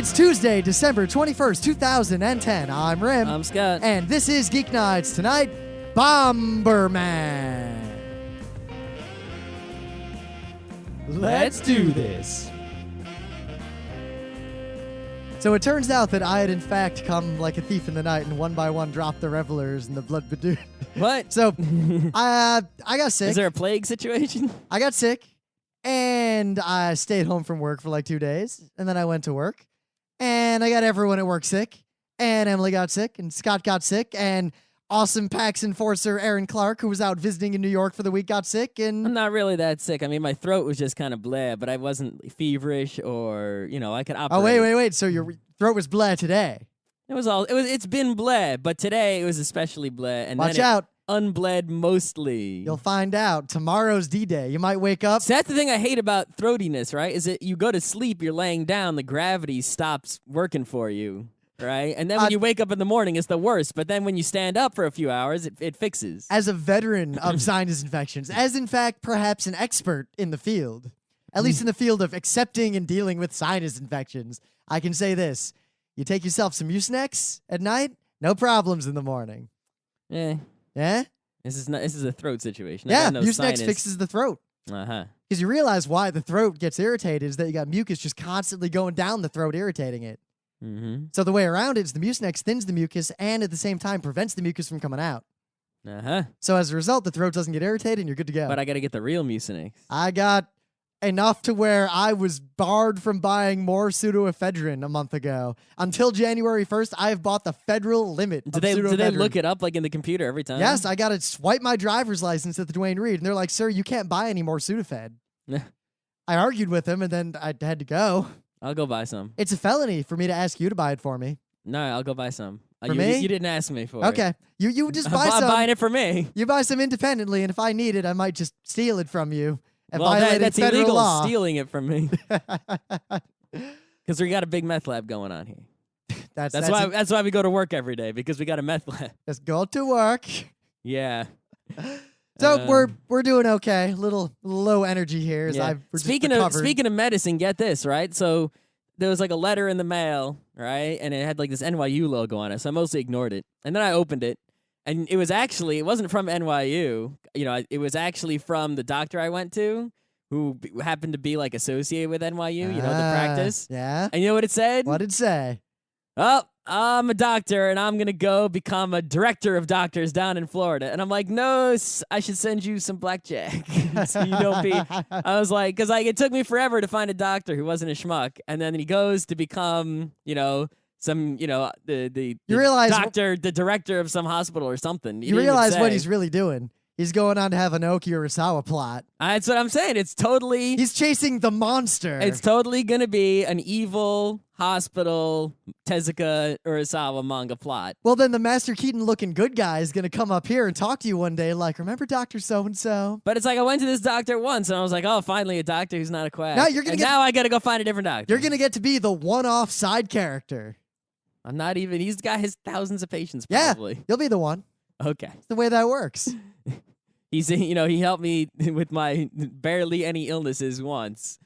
It's Tuesday, December 21st, 2010. I'm Rim. I'm Scott. And this is Geeknights. Tonight, Bomberman. Let's do this. So it turns out that I had in fact come like a thief in the night and one by one dropped the revelers and the blood badoon. What? So I got sick. Is there a plague situation? I got sick and I stayed home from work for like 2 days. And then I went to work and I got everyone at work sick. And Emily got sick and Scott got sick and awesome PAX enforcer Aaron Clark, who was out visiting in New York for the week, got sick. And I'm not really that sick. I mean, my throat was just kind of bleh, but I wasn't feverish or, I could operate. Oh, wait. So your throat was bleh today. It's been bleh, but today it was especially bleh. And Watch then out. Unbled mostly. You'll find out. Tomorrow's D-Day. You might wake up. So that's the thing I hate about throatiness, right? Is that you go to sleep, you're laying down, the gravity stops working for you, right? And then when you wake up in the morning, it's the worst. But then when you stand up for a few hours, it fixes. As a veteran of sinus infections, as in fact perhaps an expert in the field, at least in the field of accepting and dealing with sinus infections, I can say this. You take yourself some Mucinex at night, no problems in the morning. Yeah. Yeah? This is a throat situation. Yeah, no Mucinex sinus. fixes the throat. Uh-huh. Because you realize why the throat gets irritated is that you got mucus just constantly going down the throat, irritating it. Mm-hmm. So the way around it is the Mucinex thins the mucus and at the same time prevents the mucus from coming out. Uh-huh. So as a result, the throat doesn't get irritated and you're good to go. But I got to get the real Mucinex. I got enough to where I was barred from buying more pseudoephedrine a month ago. Until January 1st, I have bought the federal limit of Do they pseudoephedrine. look it up like in the computer every time? Yes, I got to swipe my driver's license at the Duane Reade, and they're like, sir, you can't buy any more Sudafed. I argued with them, and then I had to go. I'll go buy some. It's a felony for me to ask you to buy it for me. No, I'll go buy some. For me? You didn't ask me for it. Okay. You just buy I'm some. buying it for me. You buy some independently, and if I need it, I might just steal it from you and Well, violate that's federal illegal law. stealing it from me. Because we got a big meth lab going on here. That's why we go to work every day, because we got a meth lab. Let's go to work. Yeah. So we're doing okay. A little low energy here. As Yeah. Speaking of medicine, get this, right? So there was like a letter in the mail, right? And it had like this NYU logo on it. So I mostly ignored it. And then I opened it. And it wasn't from NYU. It was actually from the doctor I went to, who happened to be like associated with NYU, the practice. Yeah. And you know what it said? What did it say? Oh, I'm a doctor and I'm going to go become a director of doctors down in Florida. And I'm like, no, I should send you some blackjack. So you don't be. I was like, because it took me forever to find a doctor who wasn't a schmuck. And then he goes to become, the doctor, the director of some hospital or something. You realize what he's really doing. He's going on to have an Aoki Urasawa plot. That's what I'm saying. It's totally... He's chasing the monster. It's totally going to be an evil hospital Tezuka Urasawa manga plot. Well, then the Master Keaton-looking good guy is going to come up here and talk to you one day like, remember Dr. So-and-so? But it's like I went to this doctor once, and I was like, oh, finally a doctor who's not a quack. Now now I got to go find a different doctor. You're going to get to be the one-off side character. I'm not even... He's got his thousands of patients, probably. Yeah, you'll be the one. Okay. That's the way that works. He helped me with my barely any illnesses once.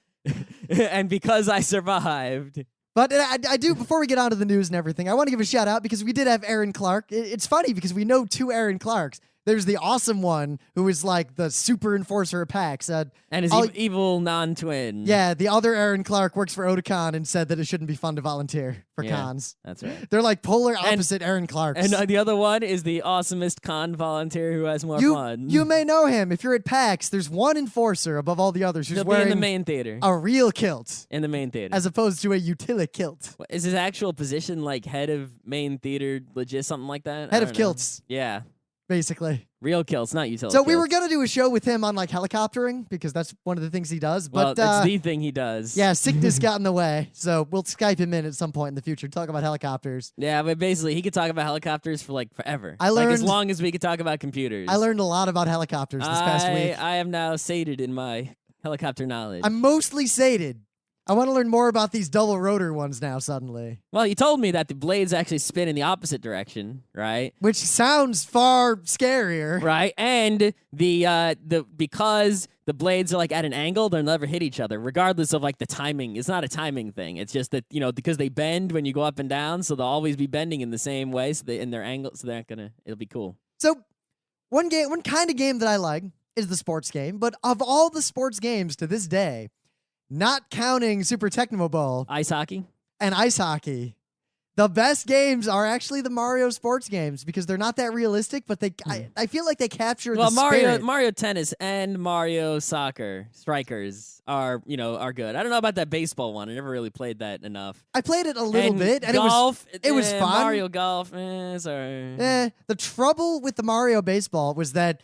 And because I survived. But I do, before we get on to the news and everything, I want to give a shout out because we did have Aaron Clark. It's funny because we know two Aaron Clarks. There's the awesome one who is like the super enforcer of PAX. And his evil non-twin. Yeah, the other Aaron Clark works for Otakon and said that it shouldn't be fun to volunteer for cons. That's right. They're like polar opposite Aaron Clarks. And the other one is the awesomest con volunteer who has more fun. You may know him. If you're at PAX, there's one enforcer above all the others who's wearing in the main theater. A real kilt. In the main theater. As opposed to a utility kilt. Is his actual position like head of main theater, legit, something like that? Head of kilts. Yeah. Basically. Real kilts, not utility So kilts. we were going to do a show with him on like helicoptering because that's one of the things he does. Well, but that's the thing he does. Yeah, sickness got in the way. So we'll Skype him in at some point in the future to talk about helicopters. Yeah, but basically he could talk about helicopters for like forever. I learned, like as long as we could talk about computers. I learned a lot about helicopters this past week. I am now sated in my helicopter knowledge. I'm mostly sated. I want to learn more about these double rotor ones now suddenly. Well, you told me that the blades actually spin in the opposite direction, right? Which sounds far scarier. Right, and the because the blades are like at an angle, they'll never hit each other, regardless of like the timing. It's not a timing thing. It's just that because they bend when you go up and down, so they'll always be bending in the same way. So in their angle, so they're not gonna. It'll be cool. So one kind of game that I like is the sports game, but of all the sports games to this day, not counting Super Tecmo Bowl Ice hockey. and ice hockey, the best games are actually the Mario sports games because they're not that realistic, but I feel like they capture the spirit. Mario Tennis and Mario Soccer Strikers are good. I don't know about that baseball one. I never really played that enough. I played it a little bit, and golf, it was fun. Mario Golf, sorry. The trouble with the Mario baseball was that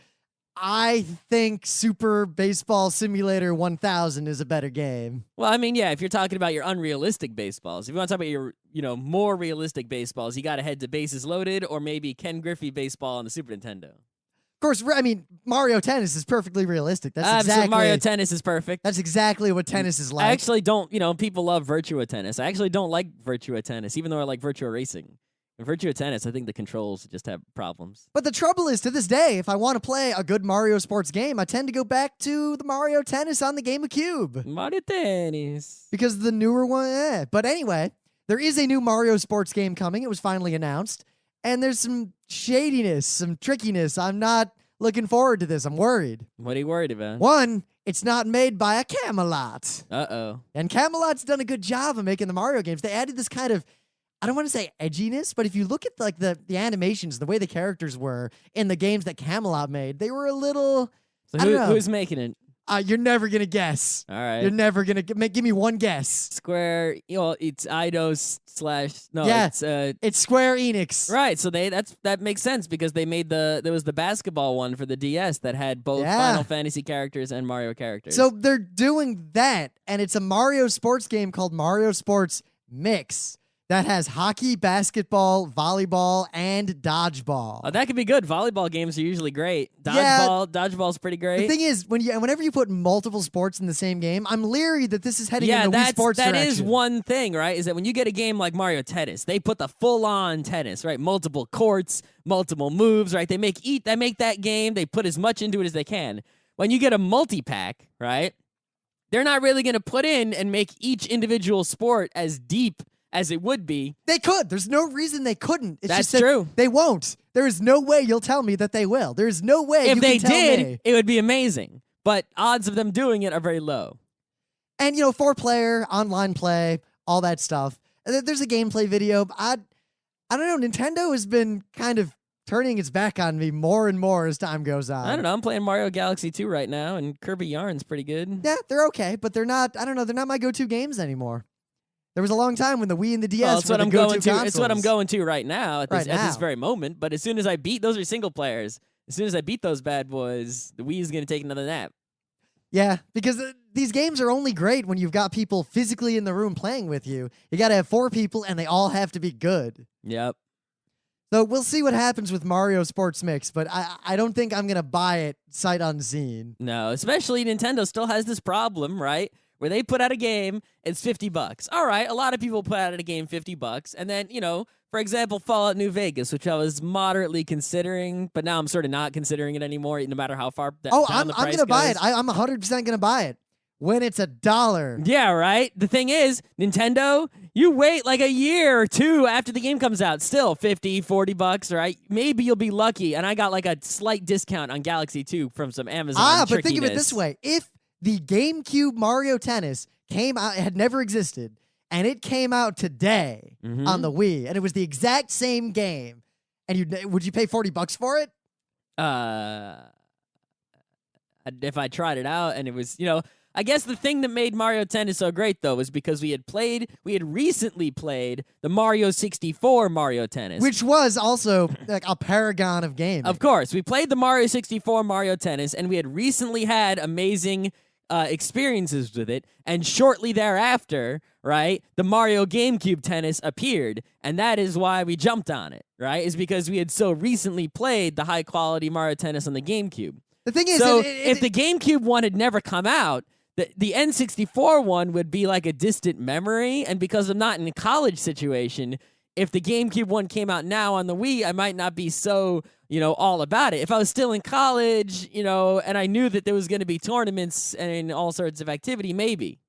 I think Super Baseball Simulator 1000 is a better game. Well, I mean, yeah, if you're talking about your unrealistic baseballs, if you want to talk about your, more realistic baseballs, you got to head to Bases Loaded or maybe Ken Griffey Baseball on the Super Nintendo. Of course, I mean, Mario Tennis is perfectly realistic. That's exactly. Mario Tennis is perfect. That's exactly what tennis is like. I actually don't, people love Virtua Tennis. I actually don't like Virtua Tennis, even though I like Virtua Racing. In Virtua Tennis, I think the controls just have problems. But the trouble is, to this day, if I want to play a good Mario sports game, I tend to go back to the Mario Tennis on the GameCube. Mario Tennis. Because the newer one, But anyway, there is a new Mario sports game coming. It was finally announced. And there's some shadiness, some trickiness. I'm not looking forward to this. I'm worried. What are you worried about? One, it's not made by a Camelot. Uh-oh. And Camelot's done a good job of making the Mario games. They added this kind of, I don't want to say edginess, but if you look at like the animations, the way the characters were in the games that Camelot made, they were a little. So I don't know. Who's making it? You're never gonna guess. All right. You're never gonna give me one guess. Square. It's Eidos / no. Yeah. It's Square Enix. Right. So that makes sense because they made there was the basketball one for the DS that had both Final Fantasy characters and Mario characters. So they're doing that, and it's a Mario sports game called Mario Sports Mix. That has hockey, basketball, volleyball, and dodgeball. Oh, that could be good. Volleyball games are usually great. Dodgeball's pretty great. The thing is, whenever you put multiple sports in the same game, I'm leery that this is heading in the Wii Sports direction. That is one thing, right? Is that when you get a game like Mario Tennis, they put the full-on tennis, right? Multiple courts, multiple moves, right? They make that game. They put as much into it as they can. When you get a multi-pack, right? They're not really going to put in and make each individual sport as deep as it would be. They could. There's no reason they couldn't. It's That's just true. They won't. There is no way you'll tell me that they will. There is no way if you they can tell did, me. It would be amazing. But odds of them doing it are very low. And 4-player, online play, all that stuff. There's a gameplay video. I don't know. Nintendo has been kind of turning its back on me more and more as time goes on. I don't know. I'm playing Mario Galaxy 2 right now, and Kirby Yarn's pretty good. Yeah, they're okay, but they're not. I don't know. They're not my go-to games anymore. There was a long time when the Wii and the DS were the go-to consoles. It's what I'm going to right now at this very moment. But as soon as I beat, those are single players. As soon as I beat those bad boys, the Wii is going to take another nap. Yeah, because these games are only great when you've got people physically in the room playing with you. You got to have 4 people, and they all have to be good. Yep. So we'll see what happens with Mario Sports Mix, but I don't think I'm going to buy it sight unseen. No, especially Nintendo still has this problem, right? Where they put out a game, it's $50. All right, a lot of people put out a game $50, and then, for example, Fallout New Vegas, which I was moderately considering, but now I'm sort of not considering it anymore, no matter how far down the price goes. I'm going to buy it. I'm 100% going to buy it when it's $1. Yeah, right? The thing is, Nintendo, you wait like a year or 2 after the game comes out, still $50, $40, right? Maybe you'll be lucky, and I got like a slight discount on Galaxy 2 from some Amazon but think of it this way. If the GameCube Mario Tennis came out, it had never existed, and it came out today on the Wii, and it was the exact same game, and would you pay $40 for it? If I tried it out, and it was, I guess the thing that made Mario Tennis so great, though, was because we had recently played the Mario 64 Mario Tennis. Which was also like a paragon of gaming. Of course. We played the Mario 64 Mario Tennis, and we had recently had amazing experiences with it, and shortly thereafter, right, the Mario GameCube Tennis appeared, and that is why we jumped on it, right, is because we had so recently played the high-quality Mario Tennis on the GameCube. The thing is, so if the GameCube one had never come out, The N64 one would be like a distant memory, and because I'm not in a college situation, if the GameCube one came out now on the Wii, I might not be so, all about it. If I was still in college, and I knew that there was going to be tournaments and all sorts of activity, maybe.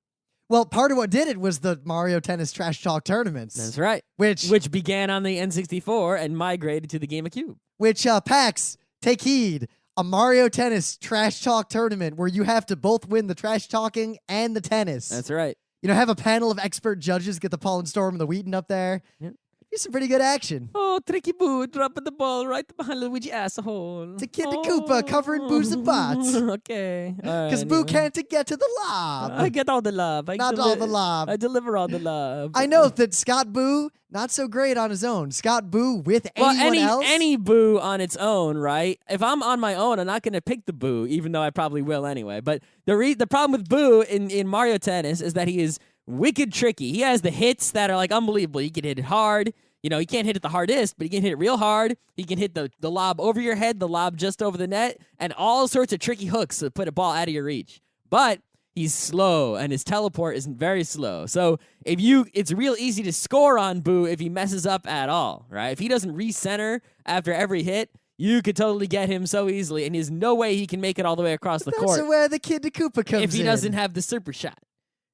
Well, part of what did it was the Mario Tennis Trash Talk tournaments. That's right. Which began on the N64 and migrated to the GameCube. Which, PAX, take heed. A Mario Tennis Trash Talk tournament where you have to both win the trash talking and the tennis. That's right. Have a panel of expert judges, get the Paul and Storm and the Wheaton up there. Yep. Be some pretty good action. Oh, Tricky Boo, dropping the ball right behind Luigi asshole. It's a Kid the Koopa covering Boo's and bots. Okay. Because Boo can't get to the lob. I get all the love. Not all the lob. I deliver all the love. I know that Scott Boo, not so great on his own. Scott Boo with anyone else. Any Boo on its own, right? If I'm on my own, I'm not going to pick the Boo, even though I probably will anyway. But the problem with Boo in Mario Tennis is that he is wicked tricky. He has the hits that are like unbelievable. He can hit it hard. He can't hit it the hardest, but he can hit it real hard. He can hit the lob over your head, the lob just over the net, and all sorts of tricky hooks to put a ball out of your reach. But he's slow, and his teleport isn't very slow. So it's real easy to score on Boo if he messes up at all, right? If he doesn't recenter after every hit, you could totally get him so easily, and there's no way he can make it all the way across the court. That's where the Kid the Koopa comes in. If he doesn't have the super shot,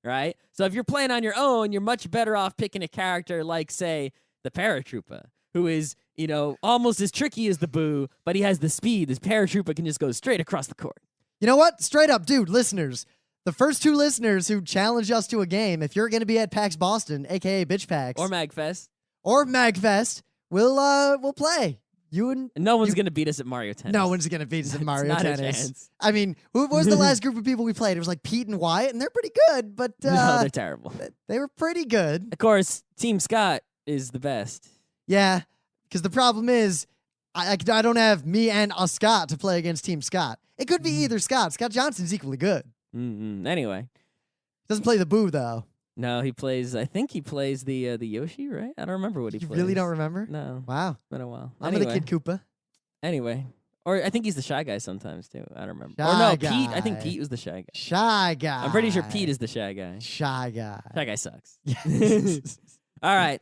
right? So if you're playing on your own, you're much better off picking a character like, say, the Paratroopa, who is, almost as tricky as the Boo, but he has the speed. This Paratroopa can just go straight across the court. You know what? Straight up, dude, listeners. The first 2 listeners who challenge us to a game, if you're going to be at PAX Boston, a.k.a. Bitch PAX. Or MagFest. We'll play. No one's going to beat us at Mario Tennis. No one's going to beat us at Mario not Tennis. A chance. I mean, who was the last group of people we played? It was like Pete and Wyatt, and they're pretty good, but... no, they're terrible. They were pretty good. Of course, Team Scott is the best. Yeah, because the problem is, I don't have me and a Scott to play against Team Scott. It could be either Scott. Scott Johnson's equally good. Anyway. Doesn't play the Boo, though. No, I think he plays the Yoshi, right? I don't remember what he plays. You really don't remember? No. Wow. It's been a while. I'm the Kid Koopa. Anyway. Or I think he's the Shy Guy sometimes, too. I don't remember. Pete. I think Pete was the Shy Guy. Shy Guy. I'm pretty sure Pete is the Shy Guy. Shy Guy. Shy Guy sucks. Yes. All right.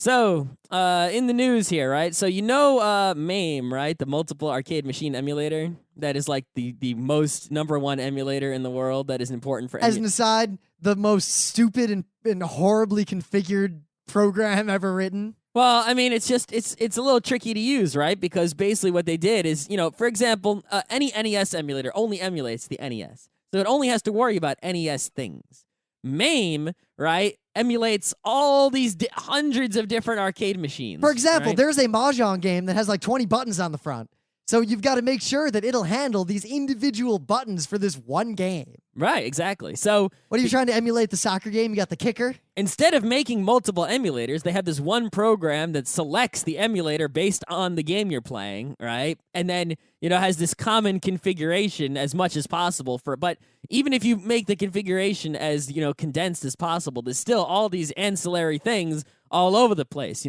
So, in the news here, right? So, MAME, right? The multiple arcade machine emulator that is like the most #1 emulator in the world that is important for As an aside, the most stupid and horribly configured program ever written. Well, I mean, it's a little tricky to use, right? Because basically what they did is, for example, any NES emulator only emulates the NES. So it only has to worry about NES things. MAME, right, emulates all these hundreds of different arcade machines. For example, right? there's a Mahjong game that has like 20 buttons on the front. So you've got to make sure that it'll handle these individual buttons for this one game. Right, exactly. So what are you trying to emulate, the soccer game? You got the kicker? Instead of making multiple emulators, they have this one program that selects the emulator based on the game you're playing, right? And then, has this common configuration as much as possible but even if you make the configuration as, condensed as possible, there's still all these ancillary things all over the place,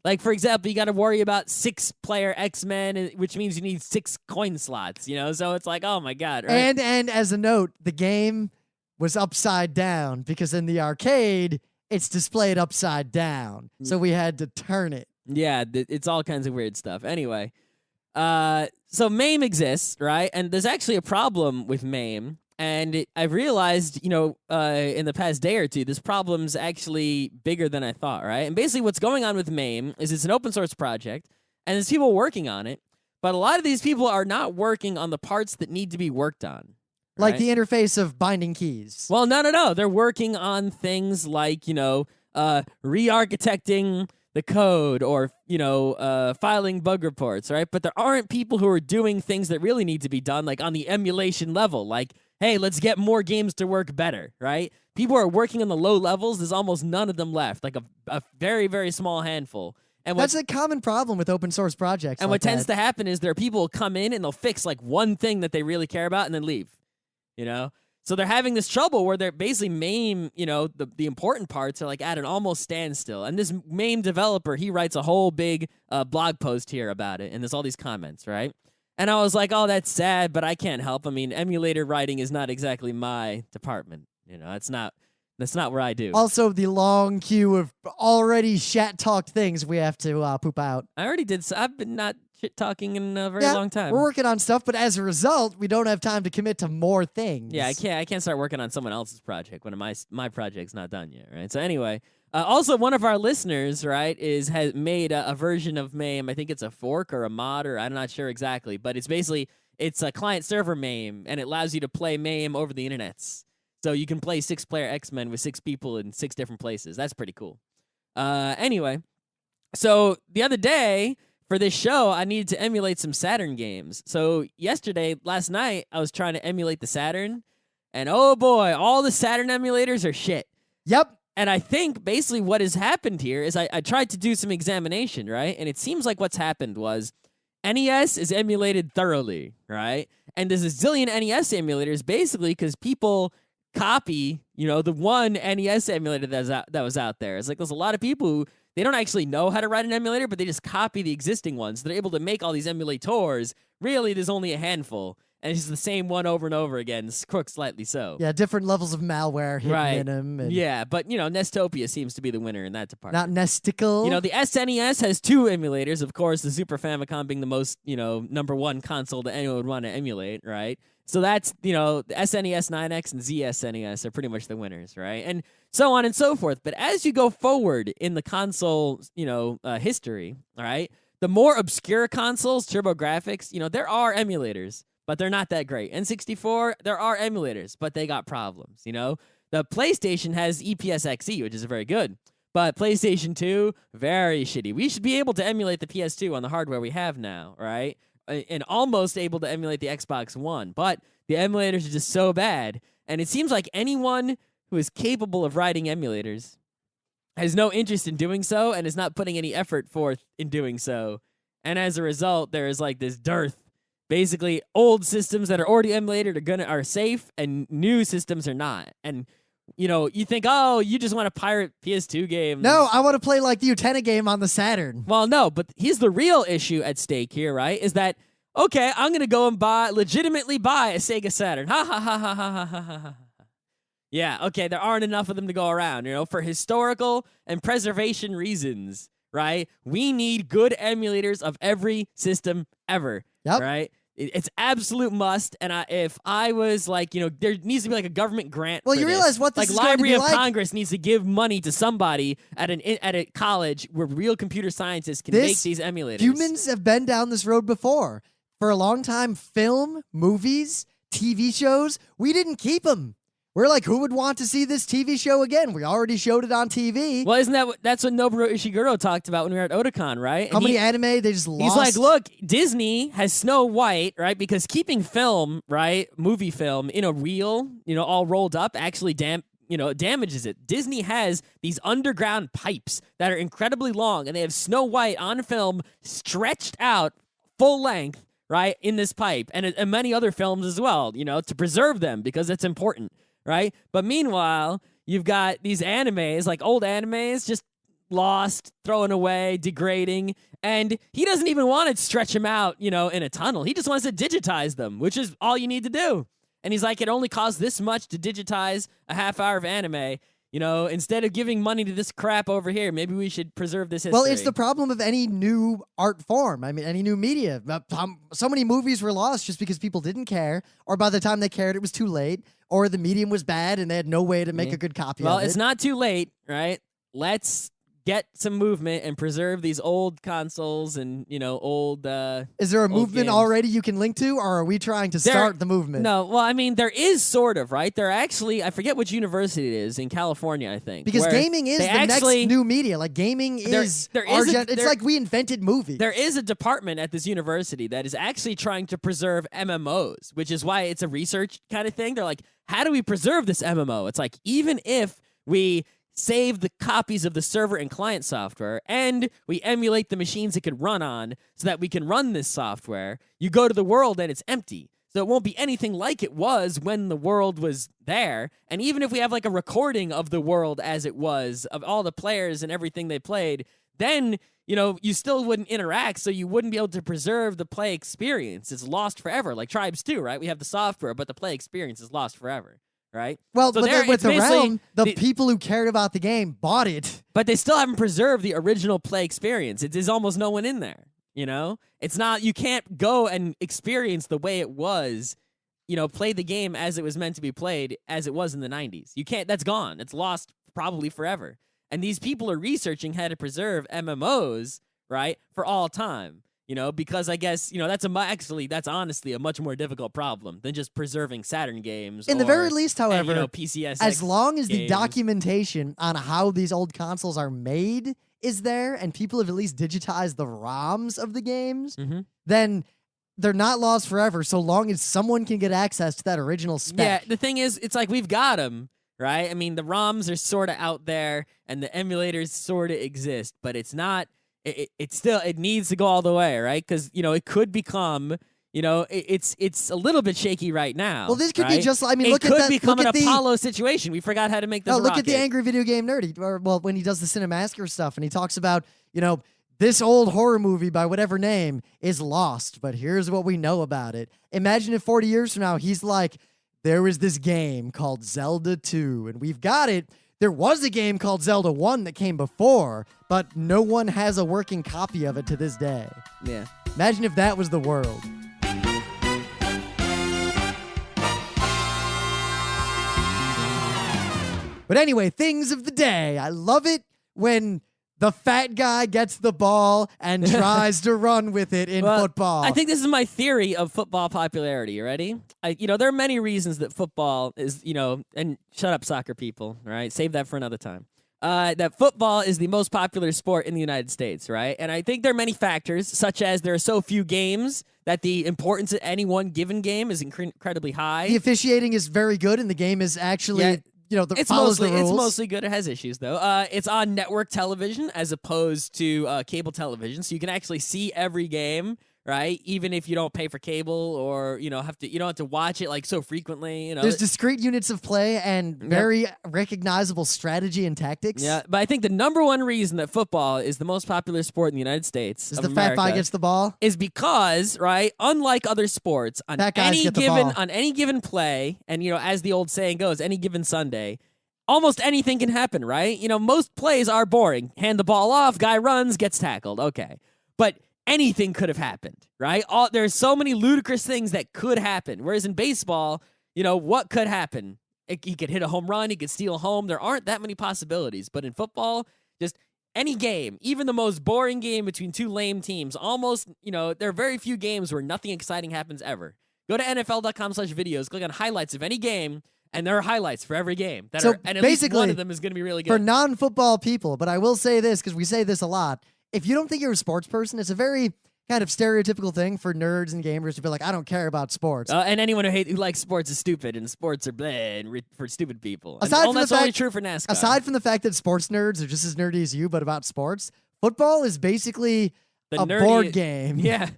Like, for example, you got to worry about 6-player X-Men, which means you need 6 coin slots, So it's like, oh, my God. Right? And as a note, the game was upside down because in the arcade, it's displayed upside down. So we had to turn it. Yeah, it's all kinds of weird stuff. Anyway, so MAME exists, right? And there's actually a problem with MAME. And I've realized, in the past day or two, this problem's actually bigger than I thought, right? And basically what's going on with MAME is it's an open source project, and there's people working on it, but a lot of these people are not working on the parts that need to be worked on. Like right? the interface of binding keys. Well, no. They're working on things like, re-architecting the code or, filing bug reports, right? But there aren't people who are doing things that really need to be done, like on the emulation level, like, hey, let's get more games to work better, right? People are working on the low levels. There's almost none of them left, like a very, very small handful. And that's a common problem with open source projects. And what tends to happen is there are people who come in and they'll fix like one thing that they really care about and then leave, So they're having this trouble where they're basically MAME, the important parts are like at an almost standstill. And this MAME developer, he writes a whole big blog post here about it. And there's all these comments, right? And I was like, oh, that's sad, but I can't help. I mean, emulator writing is not exactly my department. That's not where I do. Also, the long queue of already shat-talked things we have to poop out. I already did. I've been not shit-talking in a very long time. We're working on stuff, but as a result, we don't have time to commit to more things. Yeah, I can't start working on someone else's project when my project's not done yet, right? So anyway, also one of our listeners, right, has made a version of MAME. I think it's a fork or a mod, or I'm not sure exactly, but it's a client-server MAME, and it allows you to play MAME over the internets. So you can play 6-player X-Men with 6 people in 6 different places. That's pretty cool. Anyway, so the other day for this show, I needed to emulate some Saturn games. So last night, I was trying to emulate the Saturn, and oh boy, all the Saturn emulators are shit. Yep. And I think basically what has happened here is I tried to do some examination, right? And it seems like what's happened was NES is emulated thoroughly, right? And there's a zillion NES emulators basically because people copy, the one NES emulator that was out there. It's like there's a lot of people who they don't actually know how to write an emulator, but they just copy the existing ones. They're able to make all these emulators. Really, there's only a handful, and it's just the same one over and over again, crooked slightly so. Yeah, different levels of malware hidden in them. And yeah, but Nestopia seems to be the winner in that department. not Nesticle. The SNES has 2 emulators, of course, the Super Famicom being the most, number 1 console that anyone would want to emulate, right? So that's, the SNES 9X and ZSNES are pretty much the winners, right? And so on and so forth. But as you go forward in the console, history, all right, the more obscure consoles, TurboGrafx, there are emulators, but they're not that great. N64, there are emulators, but they got problems, The PlayStation has EPSXE, which is very good. But PlayStation 2, very shitty. We should be able to emulate the PS2 on the hardware we have now, right? And almost able to emulate the Xbox One, but the emulators are just so bad. And it seems like anyone who is capable of writing emulators has no interest in doing so and is not putting any effort forth in doing so. And as a result, there is like this dearth. Basically, old systems that are already emulated are safe, and new systems are not. And you think, oh, you just want to pirate PS2 games. No, I want to play like the Utena game on the Saturn. Well, no, but here's the real issue at stake here, right? Is that, okay, I'm going to go and legitimately buy a Sega Saturn. Ha ha ha ha ha ha ha ha. Yeah, okay, there aren't enough of them to go around, for historical and preservation reasons, right? We need good emulators of every system ever, right? It's absolute must, and if I was like, there needs to be like a government grant. Well, for you this. realize what this like is going to be Library of like? Congress needs to give money to somebody at a college where real computer scientists can make these emulators. Humans have been down this road before. For a long time, film, movies, TV shows, we didn't keep them. We're like, who would want to see this TV show again? We already showed it on TV. Well, that's what Nobuo Ishiguro talked about when we were at Otakon, right? How many anime they just lost? He's like, look, Disney has Snow White, right? Because keeping film, right, movie film in a reel, all rolled up, actually damages it. Disney has these underground pipes that are incredibly long, and they have Snow White on film stretched out full length, right, in this pipe, and many other films as well, to preserve them because it's important. Right? But meanwhile, you've got these animes, like old animes, just lost, thrown away, degrading, and he doesn't even want to stretch them out, in a tunnel. He just wants to digitize them, which is all you need to do. And he's like, it only costs this much to digitize a half hour of anime. Instead of giving money to this crap over here, maybe we should preserve this history. Well, it's the problem of any new art form. I mean, any new media. So many movies were lost just because people didn't care, or by the time they cared, it was too late, or the medium was bad and they had no way to make a good copy of it. Well, it's not too late, right? Let's get some movement and preserve these old consoles and, old Is there a movement games. already you can link to, or are we trying to start the movement? No, well, I mean, there is sort of, right? There actually, I forget which university it is, in California, I think. Because gaming is the next new media. Like, gaming is it's like we invented movies. There is a department at this university that is actually trying to preserve MMOs, which is why it's a research kind of thing. They're like, how do we preserve this MMO? It's like, even if we save the copies of the server and client software, and we emulate the machines it could run on so that we can run this software, you go to the world and it's empty. So it won't be anything like it was when the world was there. And even if we have like a recording of the world as it was, of all the players and everything they played, then you still wouldn't interact, so you wouldn't be able to preserve the play experience. It's lost forever, like Tribes 2, right? We have the software, but the play experience is lost forever, right? Well, so but with the realm, the the people who cared about the game bought it. But they still haven't preserved the original play experience. There's almost no one in there, It's not, you can't go and experience the way it was, play the game as it was meant to be played as it was in the 90s. You can't, that's gone. It's lost probably forever. And these people are researching how to preserve MMOs, right, for all time. Because I guess, that's honestly a much more difficult problem than just preserving Saturn games. In the very least, however, PCSX as long as the games. documentation on how these old consoles are made is there, and people have at least digitized the ROMs of the games, then they're not lost forever, so long as someone can get access to that original spec. Yeah, the thing is, it's like we've got them, right? I mean, the ROMs are sort of out there, and the emulators sort of exist, but it's not... It needs to go all the way, right? Because it could become, it's a little bit shaky right now. Well, this could right? be just. I mean, it look could at that. become look an at Apollo situation. We forgot how to make this. No, look rocket. at the angry video game nerd. When he does the Cinemassacre stuff, and he talks about this old horror movie by whatever name is lost, but here's what we know about it. Imagine if 40 years from now he's like, there was this game called Zelda 2, and we've got it. There was a game called Zelda 1 that came before, but no one has a working copy of it to this day. Yeah. Imagine if that was the world. But anyway, things of the day. I love it when the fat guy gets the ball and tries to run with it in football. I think this is my theory of football popularity. You ready? There are many reasons that football is, and shut up, soccer people, right? Save that for another time. That football is the most popular sport in the United States, right? And I think there are many factors, such as there are so few games that the importance of any one given game is incredibly high. The officiating is very good, and the game is actually... It's follows the rules. It's mostly good. It has issues, though. It's on network television as opposed to cable television, so you can actually see every game, right? Even if you don't pay for cable or you don't have to watch it like so frequently. There's discrete units of play and very recognizable strategy and tactics. Yeah, but I think the number one reason that football is the most popular sport in the United States is the fat guy gets the ball is because, right, unlike other sports, on any given play, and as the old saying goes, any given Sunday, almost anything can happen, right? Most plays are boring. Hand the ball off, guy runs, gets tackled. Okay, but anything could have happened, right? There's so many ludicrous things that could happen. Whereas in baseball, what could happen? He could hit a home run. He could steal a home. There aren't that many possibilities. But in football, just any game, even the most boring game between two lame teams, almost, there are very few games where nothing exciting happens ever. Go to NFL.com/videos, click on highlights of any game, and there are highlights for every game. And at least one of them is going to be really good. For non-football people, but I will say this, because we say this a lot, if you don't think you're a sports person, it's a very kind of stereotypical thing for nerds and gamers to be like, I don't care about sports. And anyone who likes sports is stupid, and sports are bleh for stupid people. That's only true for NASCAR. Aside from the fact that sports nerds are just as nerdy as you, but about sports, football is basically a board game. Yeah.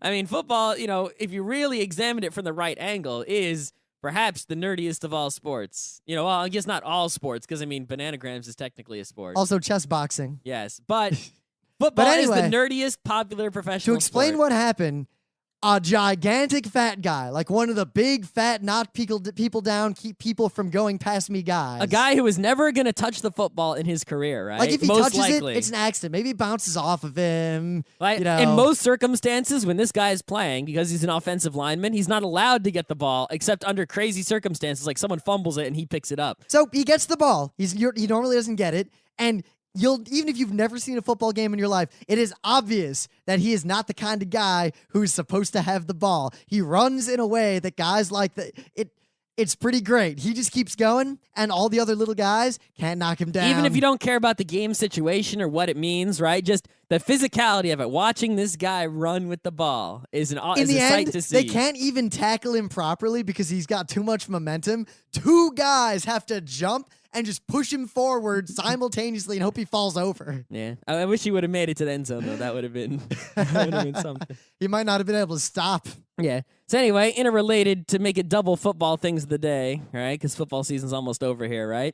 I mean, football, if you really examine it from the right angle, is perhaps the nerdiest of all sports. Well, I guess not all sports, because, Bananagrams is technically a sport. Also chess boxing. Yes, but... Football is the nerdiest popular professional To explain sport. what happened, a gigantic fat guy, like one of the big fat knock people down, keep people from going past me guys. A guy who was never going to touch the football in his career, right? Like if he most touches likely. it's an accident. Maybe it bounces off of him. Like, in most circumstances, when this guy is playing, because he's an offensive lineman, he's not allowed to get the ball, except under crazy circumstances, like someone fumbles it and he picks it up. So he gets the ball. He normally doesn't get it, and even if you've never seen a football game in your life, it is obvious that he is not the kind of guy who's supposed to have the ball. He runs in a way that guys like it's pretty great. He just keeps going, and all the other little guys can't knock him down. Even if you don't care about the game situation or what it means, right? Just the physicality of it. Watching this guy run with the ball is a sight to see. They can't even tackle him properly because he's got too much momentum. Two guys have to jump and just push him forward simultaneously and hope he falls over. Yeah. I wish he would have made it to the end zone, though. That would have been something. He might not have been able to stop. Yeah. So anyway, interrelated to make it double football things of the day, right? Because football season's almost over here, right?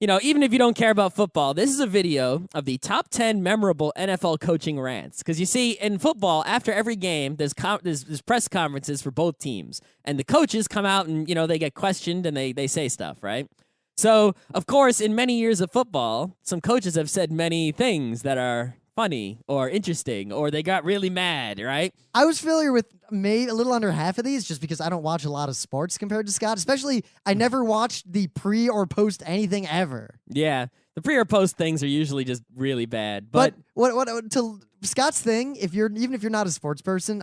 even if you don't care about football, this is a video of the top 10 memorable NFL coaching rants. Because you see, in football, after every game, there's press conferences for both teams. And the coaches come out and, they get questioned and they say stuff, right? So, of course, in many years of football, some coaches have said many things that are funny or interesting, or they got really mad, right? I was familiar with maybe a little under half of these just because I don't watch a lot of sports compared to Scott. Especially, I never watched the pre or post anything ever. Yeah, the pre or post things are usually just really bad. But what to Scott's thing, even if you're not a sports person,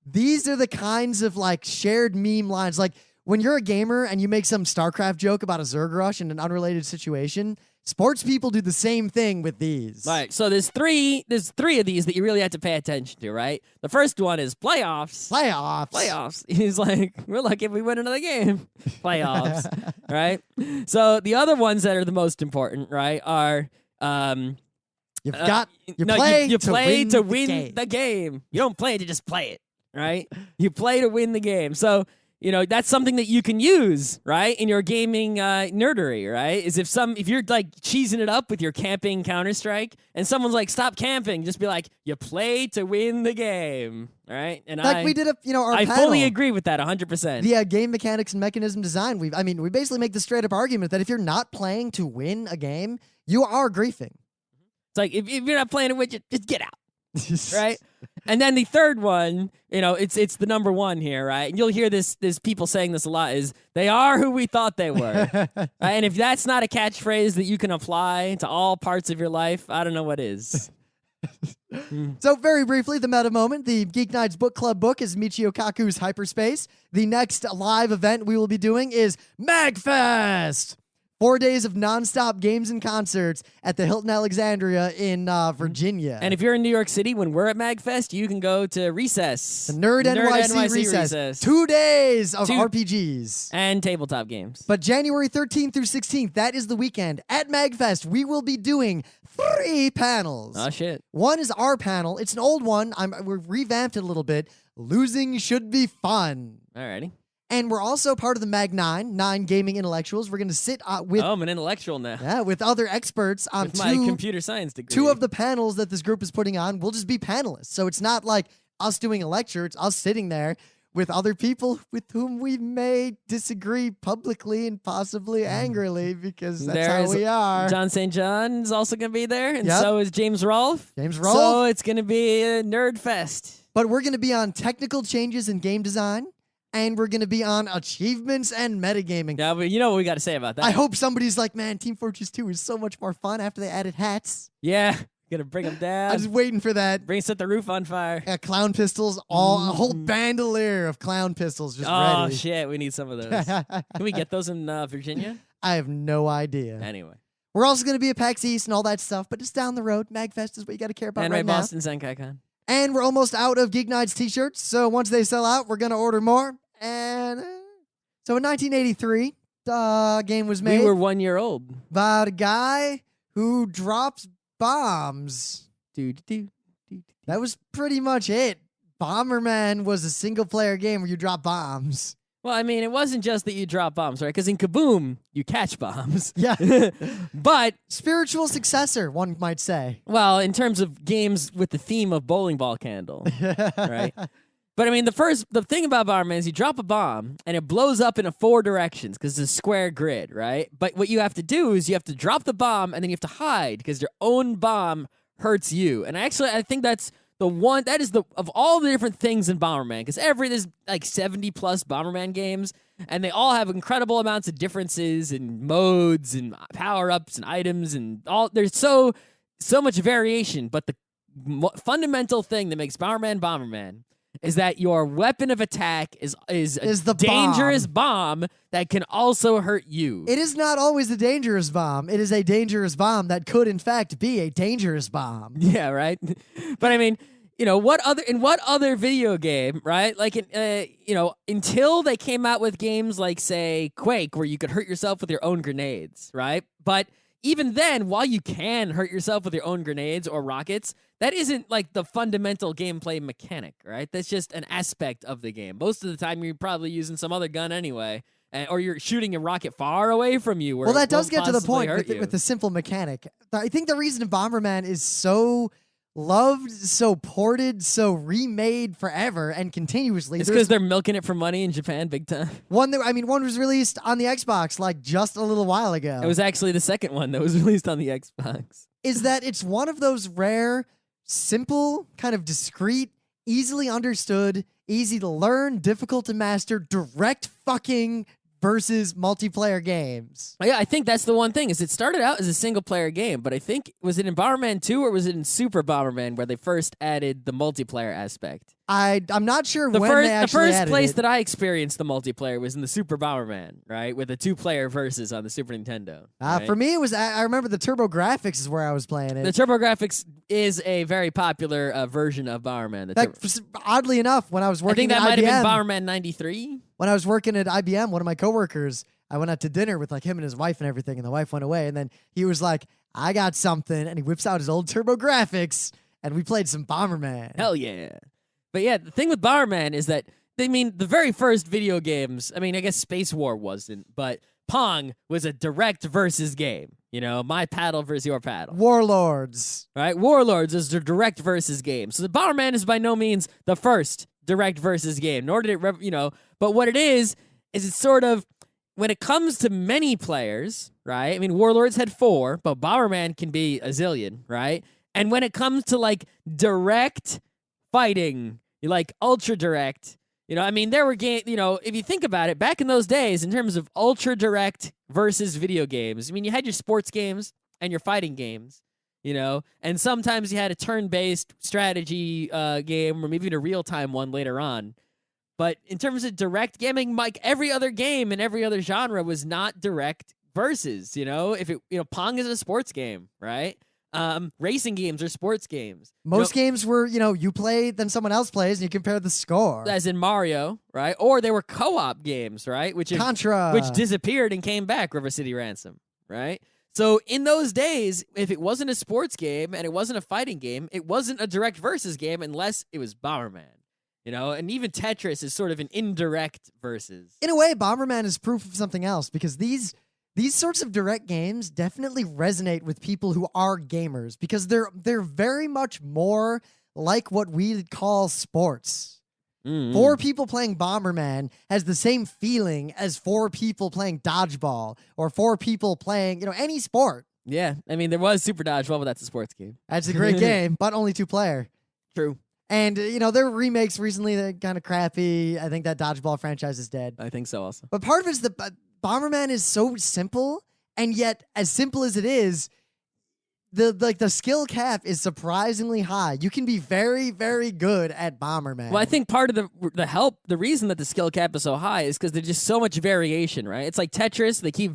these are the kinds of like shared meme lines. Like when you're a gamer and you make some StarCraft joke about a Zerg rush in an unrelated situation, sports people do the same thing with these. Right. So there's three of these that you really have to pay attention to, right? The first one is playoffs. Playoffs. He's like, we're lucky if we win another game. Playoffs. Right? So the other ones that are the most important, right, are you play to win the game. You don't play to just play it, right? You play to win the game. So that's something that you can use, right, in your gaming nerdery, right? Is if you're like cheesing it up with your camping Counter-Strike, and someone's like, "Stop camping," just be like, "You play to win the game," right? And we did our I panel, fully agree with that 100%. The game mechanics and mechanism design. We basically make the straight up argument that if you're not playing to win a game, you are griefing. It's like if you're not playing to win, just get out. Right? And then the third one, it's the number one here, right? And you'll hear this people saying this a lot, is they are who we thought they were. Right? And if that's not a catchphrase that you can apply to all parts of your life, I don't know what is. So very briefly, the meta moment, the Geeknights book club book is Michio Kaku's Hyperspace. The next live event we will be doing is MagFest. 4 days of nonstop games and concerts at the Hilton Alexandria in Virginia. And if you're in New York City, when we're at MagFest, you can go to Recess. The Nerd NYC Recess. 2 days of RPGs. And tabletop games. But January 13th through 16th, that is the weekend. At MagFest, we will be doing 3 panels. Oh, shit. One is our panel. It's an old one. We've revamped it a little bit. Losing should be fun. Alrighty. And we're also part of the Mag 9 gaming intellectuals. We're going to sit with... Oh, I'm an intellectual now. Yeah, with other experts on with my computer science degree. 2 of the panels that this group is putting on. We'll just be panelists. So it's not like us doing a lecture. It's us sitting there with other people with whom we may disagree publicly and possibly angrily because that's how we are. John St. John is also going to be there, and so is James Rolfe. So it's going to be a nerd fest. But we're going to be on technical changes in game design. And we're going to be on achievements and metagaming. Yeah, but you know what we got to say about that. I hope somebody's like, man, Team Fortress 2 is so much more fun after they added hats. Yeah, gonna bring them down. I'm just waiting for that. Set the roof on fire. Yeah, clown pistols, a whole bandolier of clown pistols just ready. Oh, shit, we need some of those. Can we get those in Virginia? I have no idea. Anyway. We're also going to be at PAX East and all that stuff, but just down the road. MagFest is what you got to care about right now. And Boston Senkai-Con. And we're almost out of Geeknights t-shirts, so once they sell out, we're going to order more. And so in 1983, the game was made. We were 1 year old. About a guy who drops bombs. That was pretty much it. Bomberman was a single-player game where you drop bombs. Well, I mean, it wasn't just that you drop bombs, right? Because in Kaboom, you catch bombs. Yeah. But... spiritual successor, one might say. Well, in terms of games with the theme of bowling ball candle, right? But I mean, the thing about Bomberman is you drop a bomb and it blows up in 4 directions because it's a square grid, right? But what you have to do is you have to drop the bomb and then you have to hide because your own bomb hurts you. And actually, I think that's the one that is of all the different things in Bomberman, because there's like 70 plus Bomberman games, and they all have incredible amounts of differences and modes and power ups and items and all. There's so much variation, but the fundamental thing that makes Bomberman is that your weapon of attack is the dangerous bomb that can also hurt you. It is not always a dangerous bomb. It is a dangerous bomb that could, in fact, be a dangerous bomb. Yeah, right? But I mean, what other video game, right? Like, until they came out with games like, say, Quake, where you could hurt yourself with your own grenades, right? But even then, while you can hurt yourself with your own grenades or rockets, that isn't like the fundamental gameplay mechanic, right? That's just an aspect of the game. Most of the time, you're probably using some other gun anyway, or you're shooting a rocket far away from you. Where Well, that it does won't get to the possibly point hurt you. with the simple mechanic. I think the reason Bomberman is so loved, so ported, so remade forever and continuously. It's because they're milking it for money in Japan big time. One was released on the Xbox like just a little while ago. It was actually the second one that was released on the Xbox. Is that it's one of those rare, simple, kind of discreet, easily understood, easy to learn, difficult to master, direct fucking versus multiplayer games. Yeah, I think that's the one thing, is it started out as a single-player game, but I think, was it in Bomberman 2 or was it in Super Bomberman where they first added the multiplayer aspect? I'm not sure when they actually The first added place it. that I experienced the multiplayer was in the Super Bomberman, right, with the 2-player versus on the Super Nintendo. Right? For me, it was, I remember the TurboGrafx is where I was playing it. The TurboGrafx is a very popular version of Bomberman. Oddly enough, when I was I working think that at might IBM, have been Bomberman 93. when I was working at IBM, one of my coworkers, I went out to dinner with like him and his wife and everything, and the wife went away, and then he was like, I got something, and he whips out his old TurboGrafx, and we played some Bomberman. Hell yeah. But yeah, the thing with Bomberman is that, I mean, the very first video games, I mean, I guess Space War wasn't, but Pong was a direct versus game. You know, my paddle versus your paddle. Warlords. Right? Warlords is the direct versus game. So the Bomberman is by no means the first direct versus game, nor did it, but what it is it's sort of, when it comes to many players, right? I mean, Warlords had 4, but Bomberman can be a zillion, right? And when it comes to like direct fighting, like ultra direct, I mean, there were games, if you think about it, back in those days, in terms of ultra direct versus video games, I mean, you had your sports games and your fighting games, and sometimes you had a turn-based strategy game or maybe even a real-time one later on. But in terms of direct gaming, like every other game in every other genre was not direct versus, if it, Pong is a sports game, right? Racing games are sports games. Most games were, you play, then someone else plays, and you compare the score. As in Mario, right? Or they were co-op games, right? Contra. Which disappeared and came back, River City Ransom, right? So in those days, if it wasn't a sports game and it wasn't a fighting game, it wasn't a direct versus game unless it was Bomberman. And even Tetris is sort of an indirect versus. In a way, Bomberman is proof of something else, because these sorts of direct games definitely resonate with people who are gamers, because they're very much more like what we call sports. 4 people playing Bomberman has the same feeling as 4 people playing dodgeball or 4 people playing, any sport. Yeah, I mean, there was Super Dodgeball, but that's a sports game. That's a great game, but only 2-player. True. And, there were remakes recently that are kind of crappy. I think that dodgeball franchise is dead. I think so also. But part of it is the Bomberman is so simple, and yet as simple as it is, the skill cap is surprisingly high. You can be very, very good at Bomberman. Well, I think part of the reason that the skill cap is so high is because there's just so much variation, right? It's like Tetris. They keep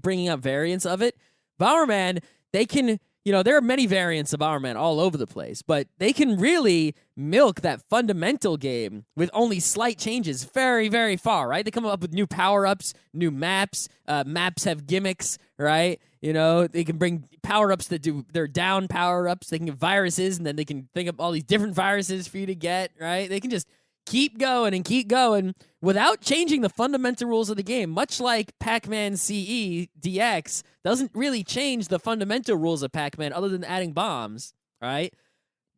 bringing up variants of it. Bomberman, they can... there are many variants of Bomberman all over the place, but they can really milk that fundamental game with only slight changes very, very far, right? They come up with new power-ups, new maps. Maps have gimmicks, right? They can bring power-ups that do their down power-ups. They can get viruses, and then they can think of all these different viruses for you to get, right? They can just keep going and keep going without changing the fundamental rules of the game, much like Pac-Man CE DX doesn't really change the fundamental rules of Pac-Man other than adding bombs, right?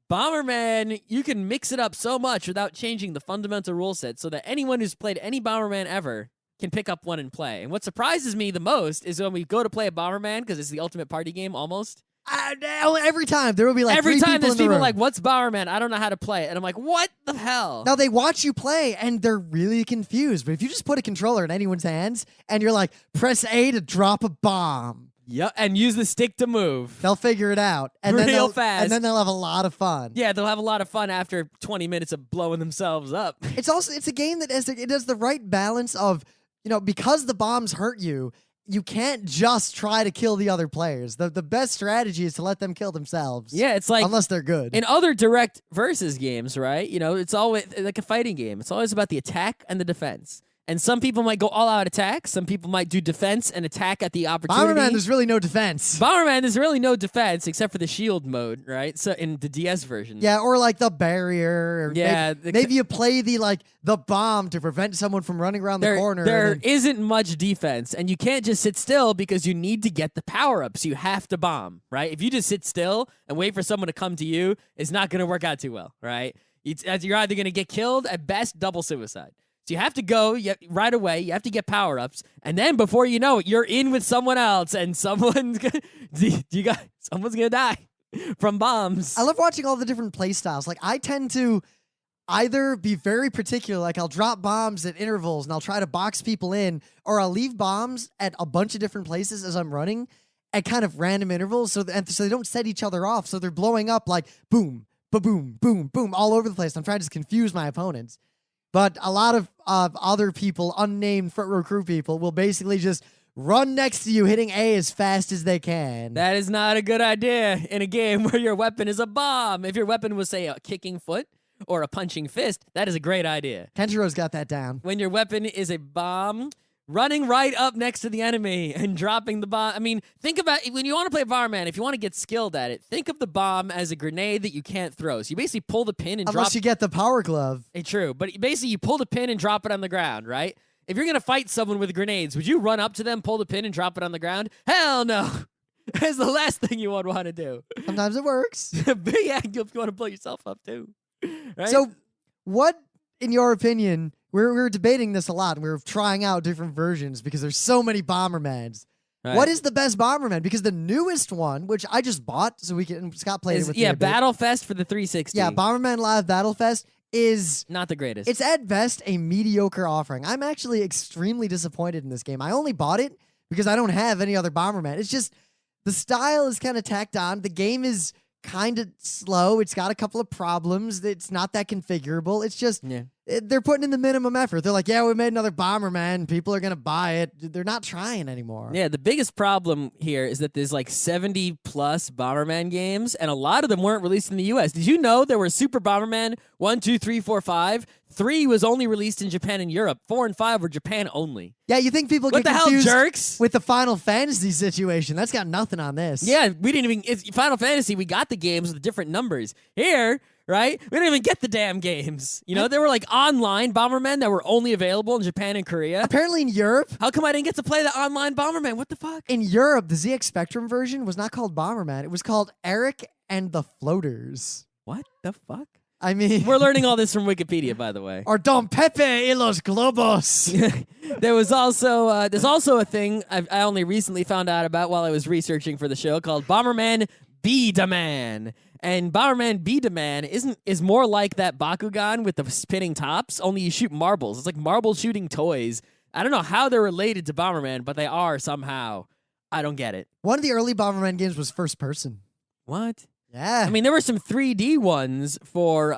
Bomberman, you can mix it up so much without changing the fundamental rule set so that anyone who's played any Bomberman ever can pick up one and play. And what surprises me the most is when we go to play a Bomberman, because it's the ultimate party game almost. Every time there will be like every 3 time people there's in the people room. like, what's Bomberman? I don't know how to play it. And I'm like, what the hell? Now they watch you play and they're really confused. But if you just put a controller in anyone's hands and you're like, press A to drop a bomb. Yep, and use the stick to move. They'll figure it out. And Real fast. And then they'll have a lot of fun. Yeah, they'll have a lot of fun after 20 minutes of blowing themselves up. It's a game that it has the right balance of, because the bombs hurt you, you can't just try to kill the other players. The best strategy is to let them kill themselves. Yeah, it's like... unless they're good. In other direct versus games, right? It's always like a fighting game. It's always about the attack and the defense. And some people might go all-out attack. Some people might do defense and attack at the opportunity. Bomberman, there's really no defense. Bomberman, there's really no defense except for the shield mode, right? So in the DS version. Yeah, or like the barrier. Or Yeah. maybe you play the bomb to prevent someone from running around the corner. There isn't much defense, and you can't just sit still because you need to get the power-ups. You have to bomb, right? If you just sit still and wait for someone to come to you, it's not going to work out too well, right? You're either going to get killed, at best, double suicide. So you have to go right away. You have to get power-ups. And then before you know it, you're in with someone else, and someone's going to die from bombs. I love watching all the different play styles. Like, I tend to either be very particular, like I'll drop bombs at intervals, and I'll try to box people in, or I'll leave bombs at a bunch of different places as I'm running at kind of random intervals so they don't set each other off. So they're blowing up like boom, ba-boom, boom, boom, all over the place. I'm trying to confuse my opponents. But a lot of other people, unnamed front row crew people, will basically just run next to you, hitting A as fast as they can. That is not a good idea in a game where your weapon is a bomb. If your weapon was, say, a kicking foot or a punching fist, that is a great idea. Kenjiro's got that down. When your weapon is a bomb, running right up next to the enemy and dropping the bomb. I mean, think about when you want to play Bomberman, if you want to get skilled at it, think of the bomb as a grenade that you can't throw. So you basically pull the pin and Unless you get the power glove. True, but basically you pull the pin and drop it on the ground, right? If you're going to fight someone with grenades, would you run up to them, pull the pin, and drop it on the ground? Hell no. That's the last thing you would want to do. Sometimes it works. But yeah, you want to blow yourself up too. Right? So what, in your opinion, we're debating this a lot, and we're trying out different versions because there's so many Bombermans. Right. What is the best Bomberman? Because the newest one, which I just bought, so Scott played it with me. Yeah, Battlefest for the 360. Yeah, Bomberman Live Battlefest is not the greatest. It's at best a mediocre offering. I'm actually extremely disappointed in this game. I only bought it because I don't have any other Bomberman. It's just the style is kind of tacked on. The game is kind of slow. It's got a couple of problems. It's not that configurable. It's just they're putting in the minimum effort. They're like, yeah, we made another Bomberman. People are going to buy it. They're not trying anymore. Yeah, the biggest problem here is that there's like 70 plus Bomberman games, and a lot of them weren't released in the US. Did you know there were Super Bomberman 1, 2, 3, 4, 5? 3 was only released in Japan and Europe. 4 and 5 were Japan only. Yeah, you think people what get the confused hell, jerks? With the Final Fantasy situation. That's got nothing on this. Yeah, we didn't even... It's Final Fantasy, we got the games with different numbers. Here, right, we didn't even get the damn games. You know, there were like online Bombermen that were only available in Japan and Korea. Apparently in Europe... How come I didn't get to play the online Bomberman? What the fuck? In Europe, the ZX Spectrum version was not called Bomberman. It was called Eric and the Floaters. What the fuck? I mean... We're learning all this from Wikipedia, by the way. Or Don Pepe y los Globos. There's also a thing I only recently found out about while I was researching for the show called Bomberman B-Da-Man. And Bomberman B-Da-Man is more like that Bakugan with the spinning tops, only you shoot marbles. It's like marble shooting toys. I don't know how they're related to Bomberman, but they are somehow. I don't get it. One of the early Bomberman games was first person. What? Yeah. I mean, there were some 3D ones for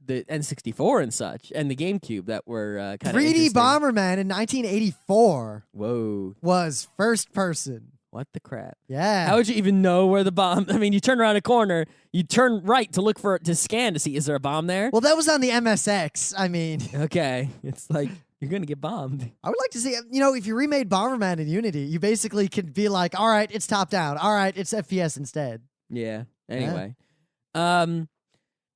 the N64 and such, and the GameCube that were kind of 3D Bomberman in 1984 was first person. What the crap? Yeah. How would you even know where the bomb... I mean, you turn around a corner, you turn right to scan to see, is there a bomb there? Well, that was on the MSX. I mean... Okay. It's like, you're going to get bombed. I would like to see... You know, if you remade Bomberman in Unity, you basically could be like, all right, it's top-down. All right, it's FPS instead. Yeah. Anyway.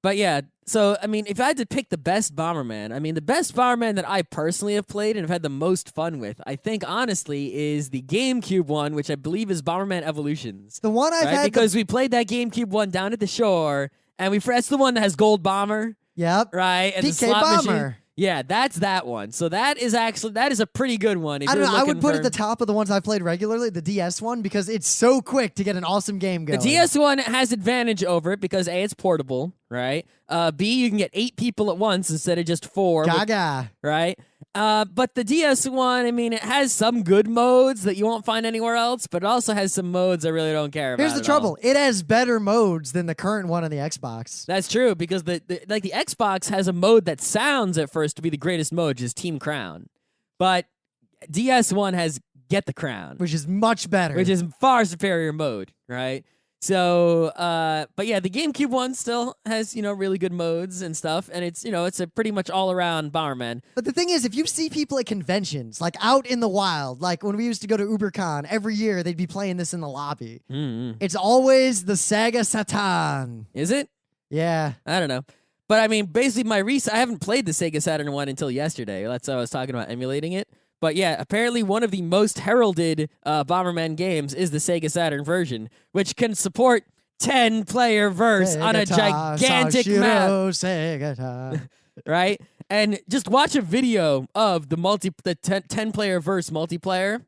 But yeah, so, I mean, if I had to pick the best Bomberman, I mean, the best Bomberman that I personally have played and have had the most fun with, I think, honestly, is the GameCube one, which I believe is Bomberman Evolutions. The one I've had... Because we played that GameCube one down at the shore, and that's the one that has Gold Bomber. Yep. Right? And DK the slot Bomber. Machine. Yeah, that's that one. So that is a pretty good one. I don't know. I would put it at the top of the ones I've played regularly, the DS one, because it's so quick to get an awesome game going. The DS one has advantage over it because A, it's portable, right? B, you can get 8 people at once instead of just 4. Gaga. Right? But the DS one, I mean, it has some good modes that you won't find anywhere else, but it also has some modes I really don't care about. Here's the trouble. It has better modes than the current one on the Xbox. That's true, because the Xbox has a mode that sounds at first to be the greatest mode, which is Team Crown. But DS one has Get the Crown. Which is much better. Which is far superior mode, right? So, but yeah, the GameCube one still has, really good modes and stuff, and it's a pretty much all around Bomberman. But the thing is, if you see people at conventions, like out in the wild, like when we used to go to UberCon, every year they'd be playing this in the lobby. Mm-hmm. It's always the Sega Saturn. Is it? Yeah. I don't know. But I mean, basically I haven't played the Sega Saturn one until yesterday. That's why I was talking about emulating it. But yeah, apparently one of the most heralded Bomberman games is the Sega Saturn version, which can support 10-player verse on a gigantic map. Right? And just watch a video of the 10-player verse multiplayer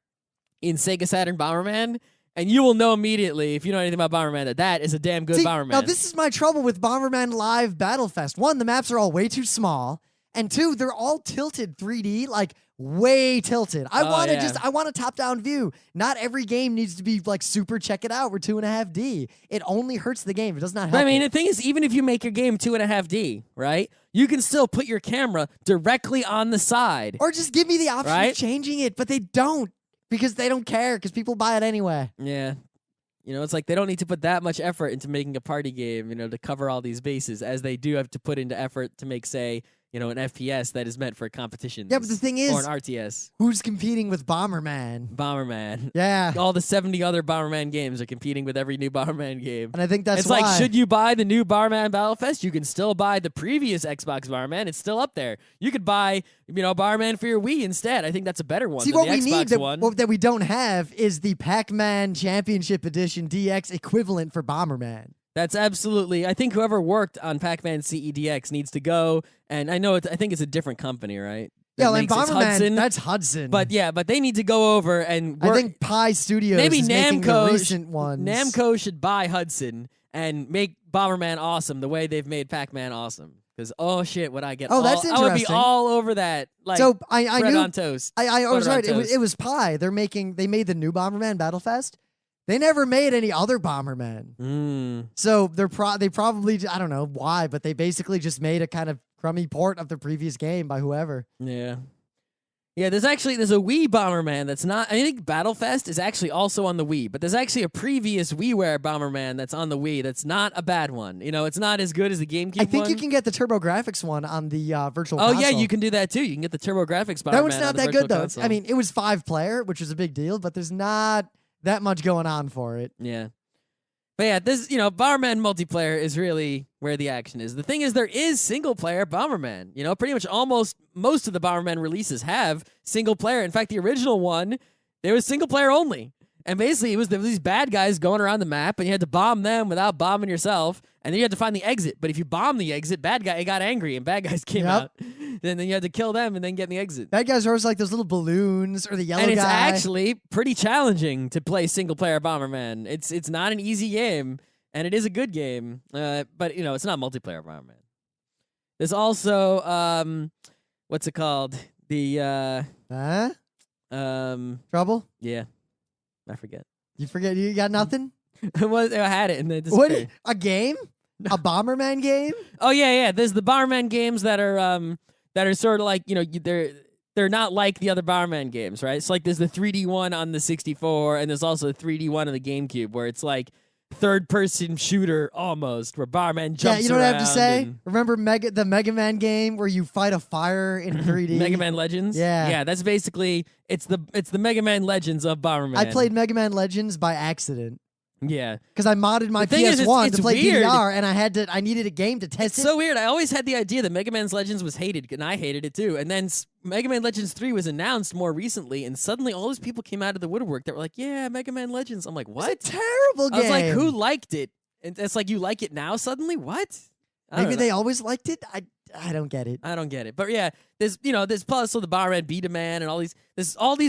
in Sega Saturn Bomberman, and you will know immediately, if you know anything about Bomberman, that is a damn good Bomberman. Now, this is my trouble with Bomberman Live Battlefest. One, the maps are all way too small. And two, they're all tilted 3D, like way tilted. I want a top-down view. Not every game needs to be like super check it out. We're 2.5D. It only hurts the game. It does not help. But I mean, the thing is, even if you make your game 2.5D, right? You can still put your camera directly on the side. Or just give me the option of changing it, but they don't because they don't care because people buy it anyway. Yeah. It's like they don't need to put that much effort into making a party game, to cover all these bases, as they do have to put into effort to make, say, an FPS that is meant for competitions. Yeah, but the thing is, or an RTS. Who's competing with Bomberman? Bomberman. Yeah. All the 70 other Bomberman games are competing with every new Bomberman game. And I think that's it's why. Like, should you buy the new Bomberman Battlefest? You can still buy the previous Xbox Bomberman. It's still up there. You could buy, Bomberman for your Wii instead. I think that's a better one. See, than what the we Xbox need one. that we don't have is the Pac-Man Championship Edition DX equivalent for Bomberman. That's absolutely. I think whoever worked on Pac-Man CEDX needs to go. And I think it's a different company, right? Yeah, like Bomberman, that's Hudson. But they need to go over and work. I think Pi Studios maybe is making the recent ones. Namco should buy Hudson and make Bomberman awesome the way they've made Pac-Man awesome. Because would I get? That's interesting. I would be all over that. Like, so I bread knew on toast. I was right. It was Pi. They made the new Bomberman Battlefest. They never made any other Bomberman. So they probably, I don't know why, but they basically just made a kind of crummy port of the previous game by whoever. Yeah. Yeah, there's a Wii Bomberman that's not, I think Battlefest is actually also on the Wii, but there's actually a previous WiiWare Bomberman that's on the Wii that's not a bad one. It's not as good as the GameCube one. I think you can get the TurboGrafx one on the Virtual Console. Oh, yeah, you can do that too. You can get the TurboGrafx Bomberman. That one's not that good, though. Console. I mean, it was 5-player, which was a big deal, but there's not that much going on for it. Yeah. But yeah, this, Bomberman multiplayer is really where the action is. The thing is, there is single-player Bomberman. Pretty much most of the Bomberman releases have single-player. In fact, the original one, there was single-player only. And basically, there was these bad guys going around the map, and you had to bomb them without bombing yourself. And then you had to find the exit. But if you bomb the exit, bad guy got angry, and bad guys came out. Then you had to kill them and then get in the exit. Bad guys are always like those little balloons or the yellow guy. And it's actually pretty challenging to play single-player Bomberman. It's not an easy game, and it is a good game. But, it's not multiplayer Bomberman. There's also, what's it called? The, Trouble? Yeah. I forget. You forget? You got nothing? I had it and then disappeared. What? A game? A Bomberman game? Oh yeah. There's the Bomberman games that are sort of like they're not like the other Bomberman games, right? It's like there's the 3D one on the 64, and there's also a 3D one on the GameCube where it's like third-person shooter almost, where Bomberman jumps around. Yeah, you know what I have to say? Remember the Mega Man game where you fight a fire in 3D? Mega Man Legends? Yeah, that's basically it's the Mega Man Legends of Bomberman. I played Mega Man Legends by accident. Yeah, because I modded my PS1 to play DDR, and I needed a game to test it. It's so weird. I always had the idea that Mega Man Legends was hated, and I hated it too. And then Mega Man Legends 3 was announced more recently, and suddenly all these people came out of the woodwork that were like, "Yeah, Mega Man Legends." I'm like, "What? It's a terrible game." I was like, "Who liked it?" And it's like, you like it now suddenly? What? Maybe they always liked it. I don't get it. I don't get it. But yeah, there's plus the Bomberman Beta-Man and all these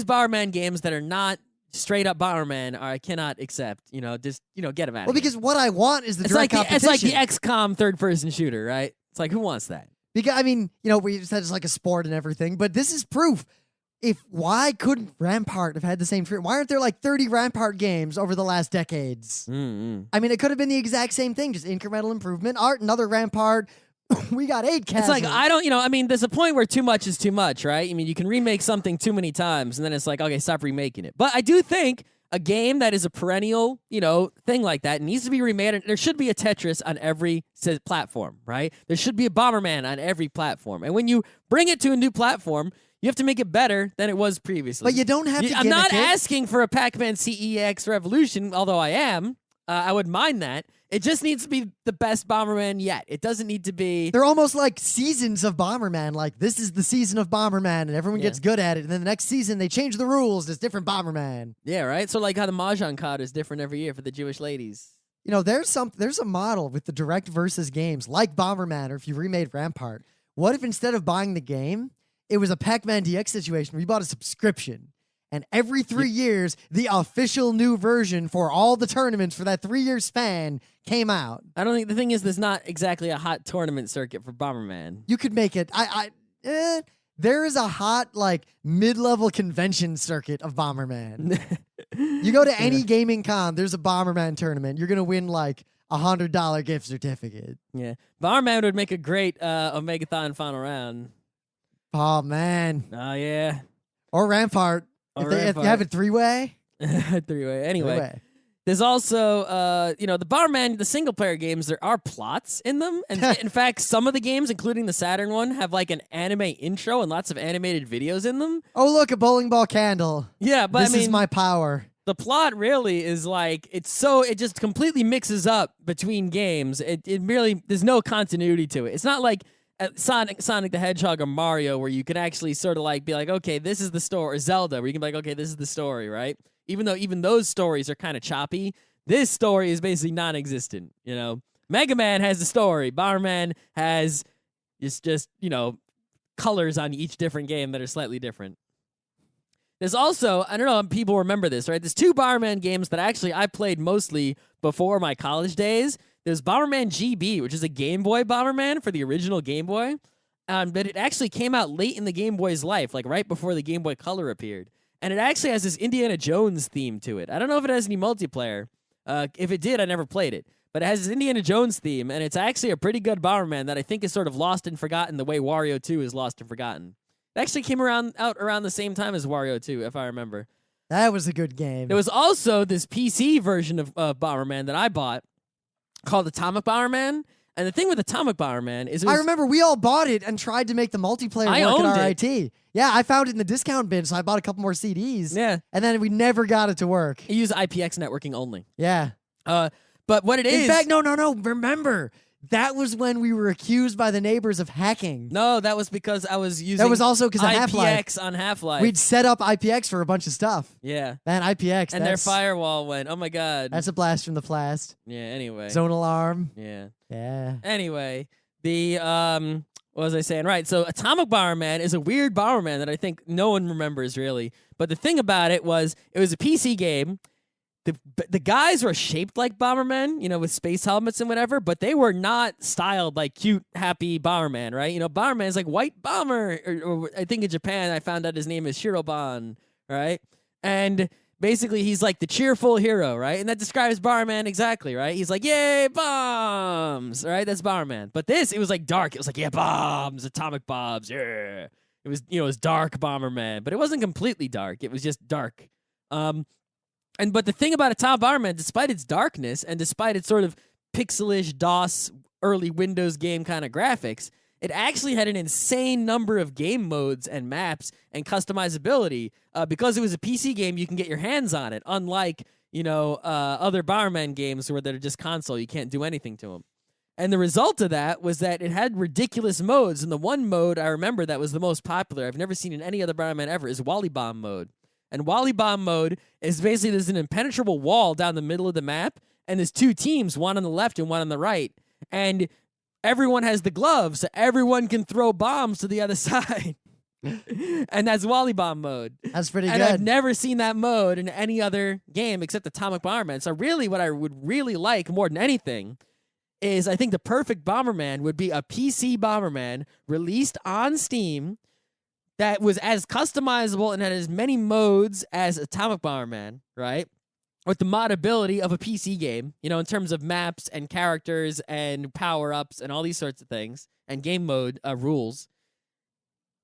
Bomberman games that are not straight up Bomberman I cannot accept. Get them out. Well, because what I want is the direct competition. It's like the XCOM third-person shooter, right? It's like, who wants that? Because I mean, we said it's like a sport and everything, but this is proof. Why couldn't Rampart have had the same treatment? Why aren't there like 30 Rampart games over the last decades? Mm-hmm. I mean, it could have been the exact same thing, just incremental improvement. Another Rampart. We got 8 castles. It's like, there's a point where too much is too much, right? I mean, you can remake something too many times, and then it's like, okay, stop remaking it. But I do think a game that is a perennial, thing like that needs to be remade. And there should be a Tetris on every platform, right? There should be a Bomberman on every platform. And when you bring it to a new platform, you have to make it better than it was previously. But you don't have to. I'm not asking for a Pac-Man CEX Revolution, although I am. I would mind that. It just needs to be the best Bomberman yet. It doesn't need to be... They're almost like seasons of Bomberman. Like, this is the season of Bomberman, and everyone gets good at it. And then the next season, they change the rules. It's different Bomberman. Yeah, right? So like how the Mahjong card is different every year for the Jewish ladies. There's a model with the direct versus games, like Bomberman, or if you remade Rampart. What if instead of buying the game, it was a Pac-Man DX situation where you bought a subscription? And every 3 years, the official new version for all the tournaments for that 3-year span came out. I don't think the thing is there's not exactly a hot tournament circuit for Bomberman. You could make it. There is a hot, like, mid-level convention circuit of Bomberman. You go to any gaming con, there's a Bomberman tournament. You're going to win, like, $100 gift certificate. Yeah. Bomberman would make a great Omegathon final round. Oh, man. Oh, yeah. Or Rampart. If you have a three-way. Three-way. Anyway. There's also, the Bomberman, the single-player games, there are plots in them. And in fact, some of the games, including the Saturn one, have like an anime intro and lots of animated videos in them. Oh, look, a bowling ball candle. Yeah, but this is my power. The plot really is like, it just completely mixes up between games. It really, there's no continuity to it. It's not like Sonic the Hedgehog or Mario where you can actually sort of like be like, okay, this is the story, or Zelda where you can be like, okay, this is the story, right? Even though even those stories are kind of choppy, this story is basically non-existent, Mega Man has the story. Bomberman has just colors on each different game that are slightly different. There's also, I don't know if people remember this, right? There's 2 Bomberman games that actually I played mostly before my college days. There's Bomberman GB, which is a Game Boy Bomberman for the original Game Boy. But it actually came out late in the Game Boy's life, like right before the Game Boy Color appeared. And it actually has this Indiana Jones theme to it. I don't know if it has any multiplayer. If it did, I never played it. But it has this Indiana Jones theme, and it's actually a pretty good Bomberman that I think is sort of lost and forgotten the way Wario 2 is lost and forgotten. It actually came out around the same time as Wario 2, if I remember. That was a good game. There was also this PC version of Bomberman that I bought called Atomic Bomberman. And the thing with Atomic Bomberman is... I remember we all bought it and tried to make the multiplayer work at RIT. Yeah, I found it in the discount bin, so I bought a couple more CDs. Yeah. And then we never got it to work. You use IPX networking only. Yeah. But what it is... In fact, no. Remember, that was when we were accused by the neighbors of hacking. No, that was because I was using... That was also because of Half-Life. IPX on Half-Life. We'd set up IPX for a bunch of stuff. Yeah. Man, IPX, and their firewall went, oh my god. That's a blast from the past. Yeah, anyway. Zone alarm. Yeah. Yeah. Anyway, what was I saying? Right, so Atomic Bomberman is a weird Bomberman that I think no one remembers, really. But the thing about it was a PC game. The guys were shaped like Bombermen, with space helmets and whatever, but they were not styled like cute, happy Bomberman, right? Bomberman is like White Bomber, or I think in Japan I found out his name is Shiroban, right? And basically he's like the cheerful hero, right? And that describes Bomberman exactly, right? He's like, yay, bombs, right? That's Bomberman. But it was like dark. It was like, yeah, bombs, atomic bombs, yeah. It was, it was dark Bomberman, but it wasn't completely dark. It was just dark. But the thing about Atomic Bomberman, despite its darkness and despite its sort of pixelish DOS early Windows game kind of graphics, it actually had an insane number of game modes and maps and customizability. Because it was a PC game, you can get your hands on it, unlike, other Bomberman games where they're just console. You can't do anything to them. And the result of that was that it had ridiculous modes. And the one mode I remember that was the most popular, I've never seen in any other Bomberman ever, is Wally Bomb mode. And Wally Bomb mode is basically there's an impenetrable wall down the middle of the map, and there's 2 teams, one on the left and one on the right. And everyone has the gloves, so everyone can throw bombs to the other side. And that's Wally Bomb mode. That's pretty and good. I've never seen that mode in any other game except Atomic Bomberman. So really what I would really like more than anything is I think the perfect Bomberman would be a PC Bomberman released on Steam that was as customizable and had as many modes as Atomic Bomberman, right? With the modability of a PC game, in terms of maps and characters and power-ups and all these sorts of things, and game mode rules.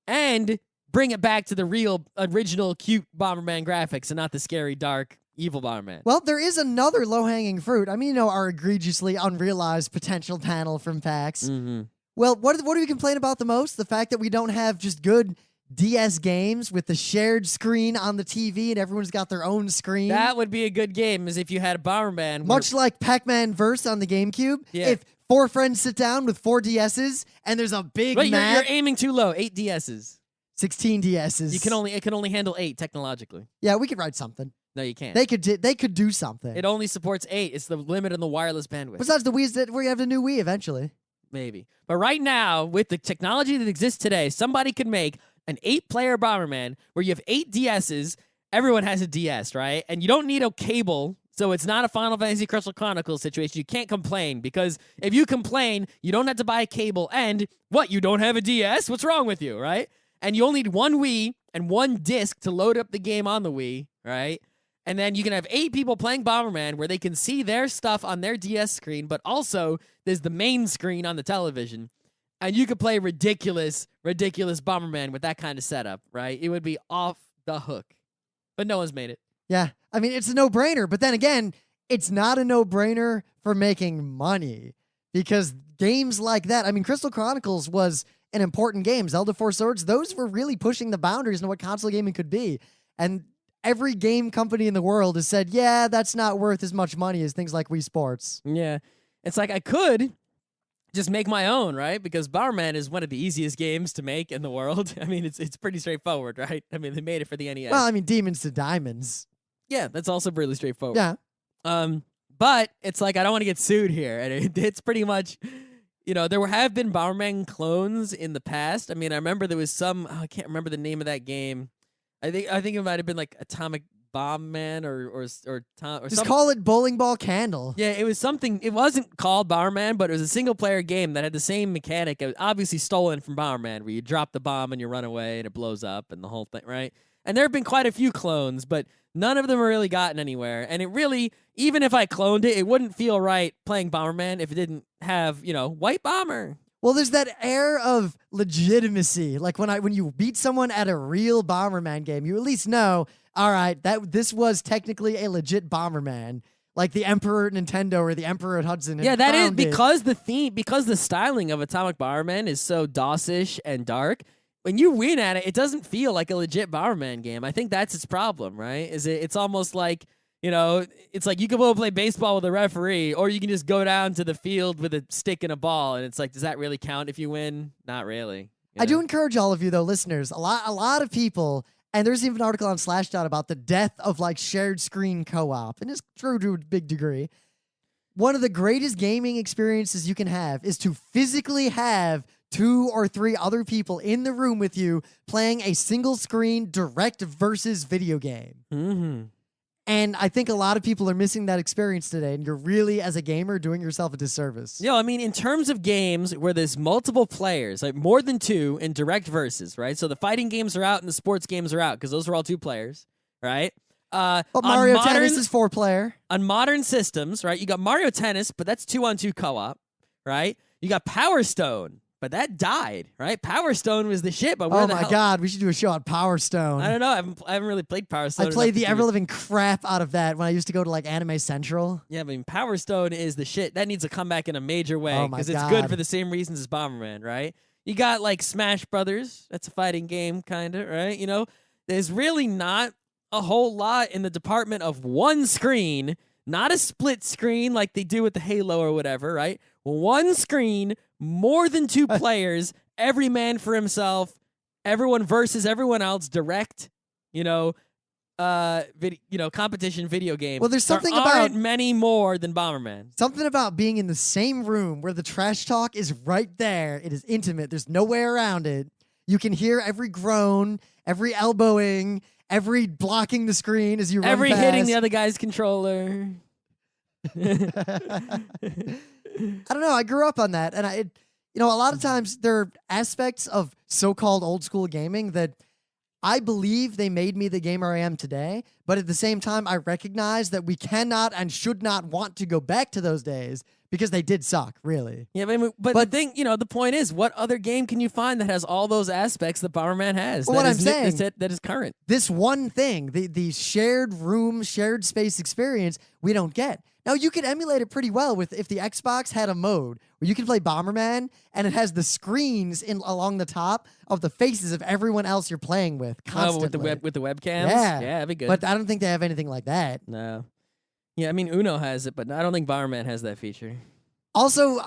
And bring it back to the real, original, cute Bomberman graphics and not the scary, dark, Evil Bomberman. Well, there is another low-hanging fruit. I mean, our egregiously unrealized potential panel from PAX. Mm-hmm. Well, what do we complain about the most? The fact that we don't have just good DS games with the shared screen on the TV and everyone's got their own screen. That would be a good game, as if you had a Bomberman. Much like Pac-Man Verse on the GameCube. Yeah. If 4 friends sit down with 4 DSs and there's a big Wait, map. you're aiming too low. 8 DSs. 16 DSs. It can only handle 8 technologically. Yeah, we could write something. No, you can't. They could do something. It only supports 8. It's the limit on the wireless bandwidth. Besides the Wii's, we're gonna have the new Wii eventually. Maybe. But right now, with the technology that exists today, somebody could make an 8-player Bomberman where you have 8 DSs. Everyone has a DS, right? And you don't need a cable, so it's not a Final Fantasy Crystal Chronicles situation. You can't complain, because if you complain, you don't have to buy a cable, and what, you don't have a DS? What's wrong with you, right? And you only need one Wii and one disc to load up the game on the Wii, right? And then you can have 8 people playing Bomberman where they can see their stuff on their DS screen, but also there's the main screen on the television. And you could play ridiculous Bomberman with that kind of setup, right? It would be off the hook. But no one's made it. Yeah, I mean, it's a no-brainer. But then again, it's not a no-brainer for making money. Because games like that, I mean, Crystal Chronicles was an important game. Zelda 4 Swords, those were really pushing the boundaries into what console gaming could be. And every game company in the world has said, yeah, that's not worth as much money as things like Wii Sports. Yeah. It's like I could just make my own, right? Because Bomberman is one of the easiest games to make in the world. I mean, it's pretty straightforward, right? I mean, they made it for the NES. Well, I mean, Demons to Diamonds. Yeah, that's also really straightforward. Yeah. But it's like I don't want to get sued here. And it's pretty much, there have been Bomberman clones in the past. I mean, I remember there was some, I can't remember the name of that game. I think it might have been like Atomic Bomb Man or Just something. call it Bowling Ball Candle. Yeah, it was something. It wasn't called Bomberman, but it was a single player game that had the same mechanic. It was obviously stolen from Bomberman, where you drop the bomb and you run away and it blows up and the whole thing, right? And there have been quite a few clones, but none of them have really gotten anywhere. And it really, even if I cloned it, it wouldn't feel right playing Bomberman if it didn't have, White Bomber. Well, there's that air of legitimacy. Like when you beat someone at a real Bomberman game, you at least know, all right, this was technically a legit Bomberman. Like the Emperor at Nintendo or the Emperor at Hudson. Yeah, that is because the styling of Atomic Bomberman is so DOS-ish and dark. When you win at it, it doesn't feel like a legit Bomberman game. I think that's its problem, right? It's almost like, it's like you can go play baseball with a referee, or you can just go down to the field with a stick and a ball, and it's like, does that really count if you win? Not really. I do encourage all of you, though, listeners, a lot of people, and there's even an article on Slashdot about the death of like shared screen co-op, and it's true to a big degree. One of the greatest gaming experiences you can have is to physically have 2 or 3 other people in the room with you playing a single screen direct versus video game. Mm-hmm. And I think a lot of people are missing that experience today, and you're really, as a gamer, doing yourself a disservice. I mean, in terms of games where there's multiple players, like more than 2 in direct versus, right? So the fighting games are out and the sports games are out because those are all 2 players, right? But Mario Tennis is 4-player. On modern systems, right? You got Mario Tennis, but that's 2-on-2 co-op, right? You got Power Stone, but that died, right? Power Stone was the shit, but where the hell? God, we should do a show on Power Stone. I don't know. I haven't really played Power Stone. I played the ever-living crap out of that when I used to go to like Anime Central. Yeah, I mean, Power Stone is the shit. That needs to come back in a major way because it's God. good for the same reasons as Bomberman, right? You got like Smash Brothers. That's a fighting game, kind of, right? There's really not a whole lot in the department of one screen, not a split screen like they do with the Halo or whatever, right? One screen, more than 2 players, every man for himself, everyone versus everyone else, direct, competition video game. Well, there's something there about aren't many more than Bomberman. Something about being in the same room where the trash talk is right there. It is intimate. There's no way around it. You can hear every groan, every elbowing, every blocking the screen as you run every past. hitting the other guy's controller. I don't know. I grew up on that, and a lot of times there are aspects of so-called old school gaming that I believe they made me the gamer I am today, but at the same time, I recognize that we cannot and should not want to go back to those days because they did suck, really. Yeah, but the thing, the point is, what other game can you find that has all those aspects that Bomberman has? Well, what I'm saying, that is current. This one thing, the shared room, shared space experience, we don't get. Now, you could emulate it pretty well if the Xbox had a mode where you can play Bomberman and it has the screens along the top of the faces of everyone else you're playing with constantly. With the webcams? Yeah. Yeah, that'd be good. But I don't think they have anything like that. No. Yeah, I mean, Uno has it, but I don't think Bomberman has that feature. Also,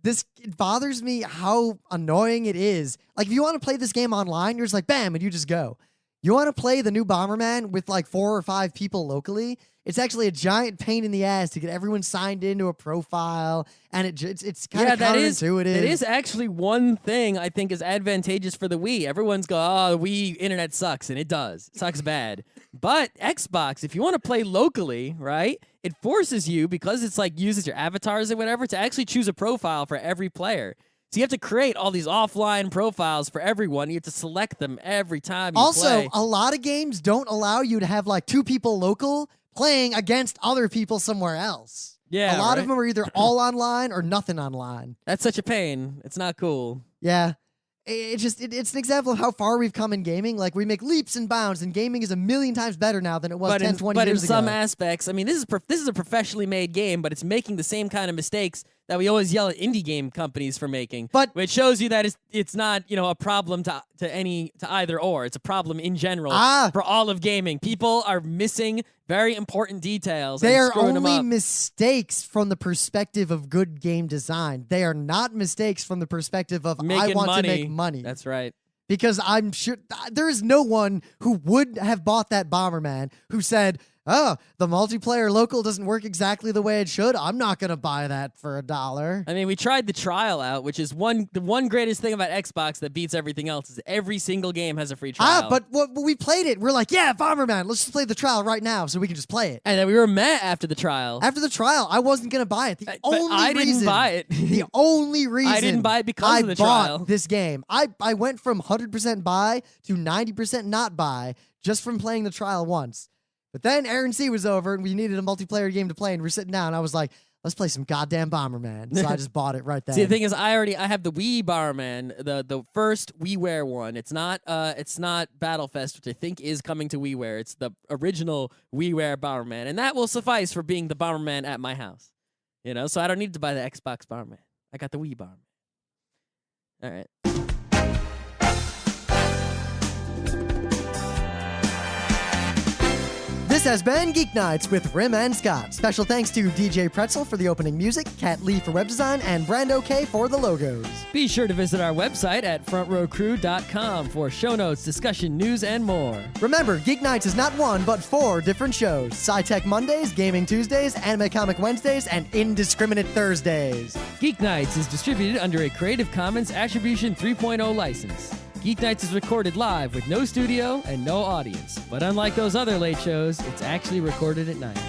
it bothers me how annoying it is. Like, if you want to play this game online, you're just like, bam, and you just go. You want to play the new Bomberman with like 4 or 5 people locally? It's actually a giant pain in the ass to get everyone signed into a profile, and it's kind of counterintuitive. It is actually one thing I think is advantageous for the Wii. Everyone's go, oh, the Wii internet sucks, and it does. It sucks bad. But Xbox, if you want to play locally, right, it forces you, because it's like uses your avatars or whatever, to actually choose a profile for every player. So you have to create all these offline profiles for everyone. You have to select them every time you play. Also, a lot of games don't allow you to have like 2 people local playing against other people somewhere else. Yeah, a lot of them are either all online or nothing online. That's such a pain. It's not cool. Yeah. It's an example of how far we've come in gaming. Like, we make leaps and bounds, and gaming is a million times better now than it was 10, 20 years ago. But in some aspects, I mean, this is a professionally made game, but it's making the same kind of mistakes that we always yell at indie game companies for making. Which shows you that it's not, a problem to either or. It's a problem in general for all of gaming. People are missing very important details. They are screwing them only up. mistakes from the perspective of good game design. They are not mistakes from the perspective of I want to make money. That's right. Because I'm sure there is no one who would have bought that Bomberman who said, oh, the multiplayer local doesn't work exactly the way it should. I'm not going to buy that for $1. I mean, we tried the trial out, which is the one greatest thing about Xbox that beats everything else is every single game has a free trial. But we played it. We're like, yeah, Bomberman, let's just play the trial right now so we can just play it. And then we were mad after the trial. After the trial, I wasn't going to buy it. I didn't buy it. The only reason I didn't buy it because of the trial. I bought this game. I went from 100% buy to 90% not buy just from playing the trial once. But then Aaron C was over, and we needed a multiplayer game to play, and we're sitting down, and I was like, let's play some goddamn Bomberman. So I just bought it right then. See, the thing is, I have the Wii Bomberman, the first WiiWare one. It's not Battlefest, which I think is coming to WiiWare. It's the original WiiWare Bomberman, and that will suffice for being the Bomberman at my house. So I don't need to buy the Xbox Bomberman. I got the Wii Bomberman. All right. This has been Geek Nights with Rim and Scott. Special thanks to DJ Pretzel for the opening music, Kat Lee for web design, and Brando K for the logos. Be sure to visit our website at frontrowcrew.com for show notes, discussion, news, and more. Remember, Geek Nights is not 1, but 4 different shows. Sci-Tech Mondays, Gaming Tuesdays, Anime Comic Wednesdays, and Indiscriminate Thursdays. Geeknights is distributed under a Creative Commons Attribution 3.0 license. Geeknights is recorded live with no studio and no audience. But unlike those other late shows, it's actually recorded at night.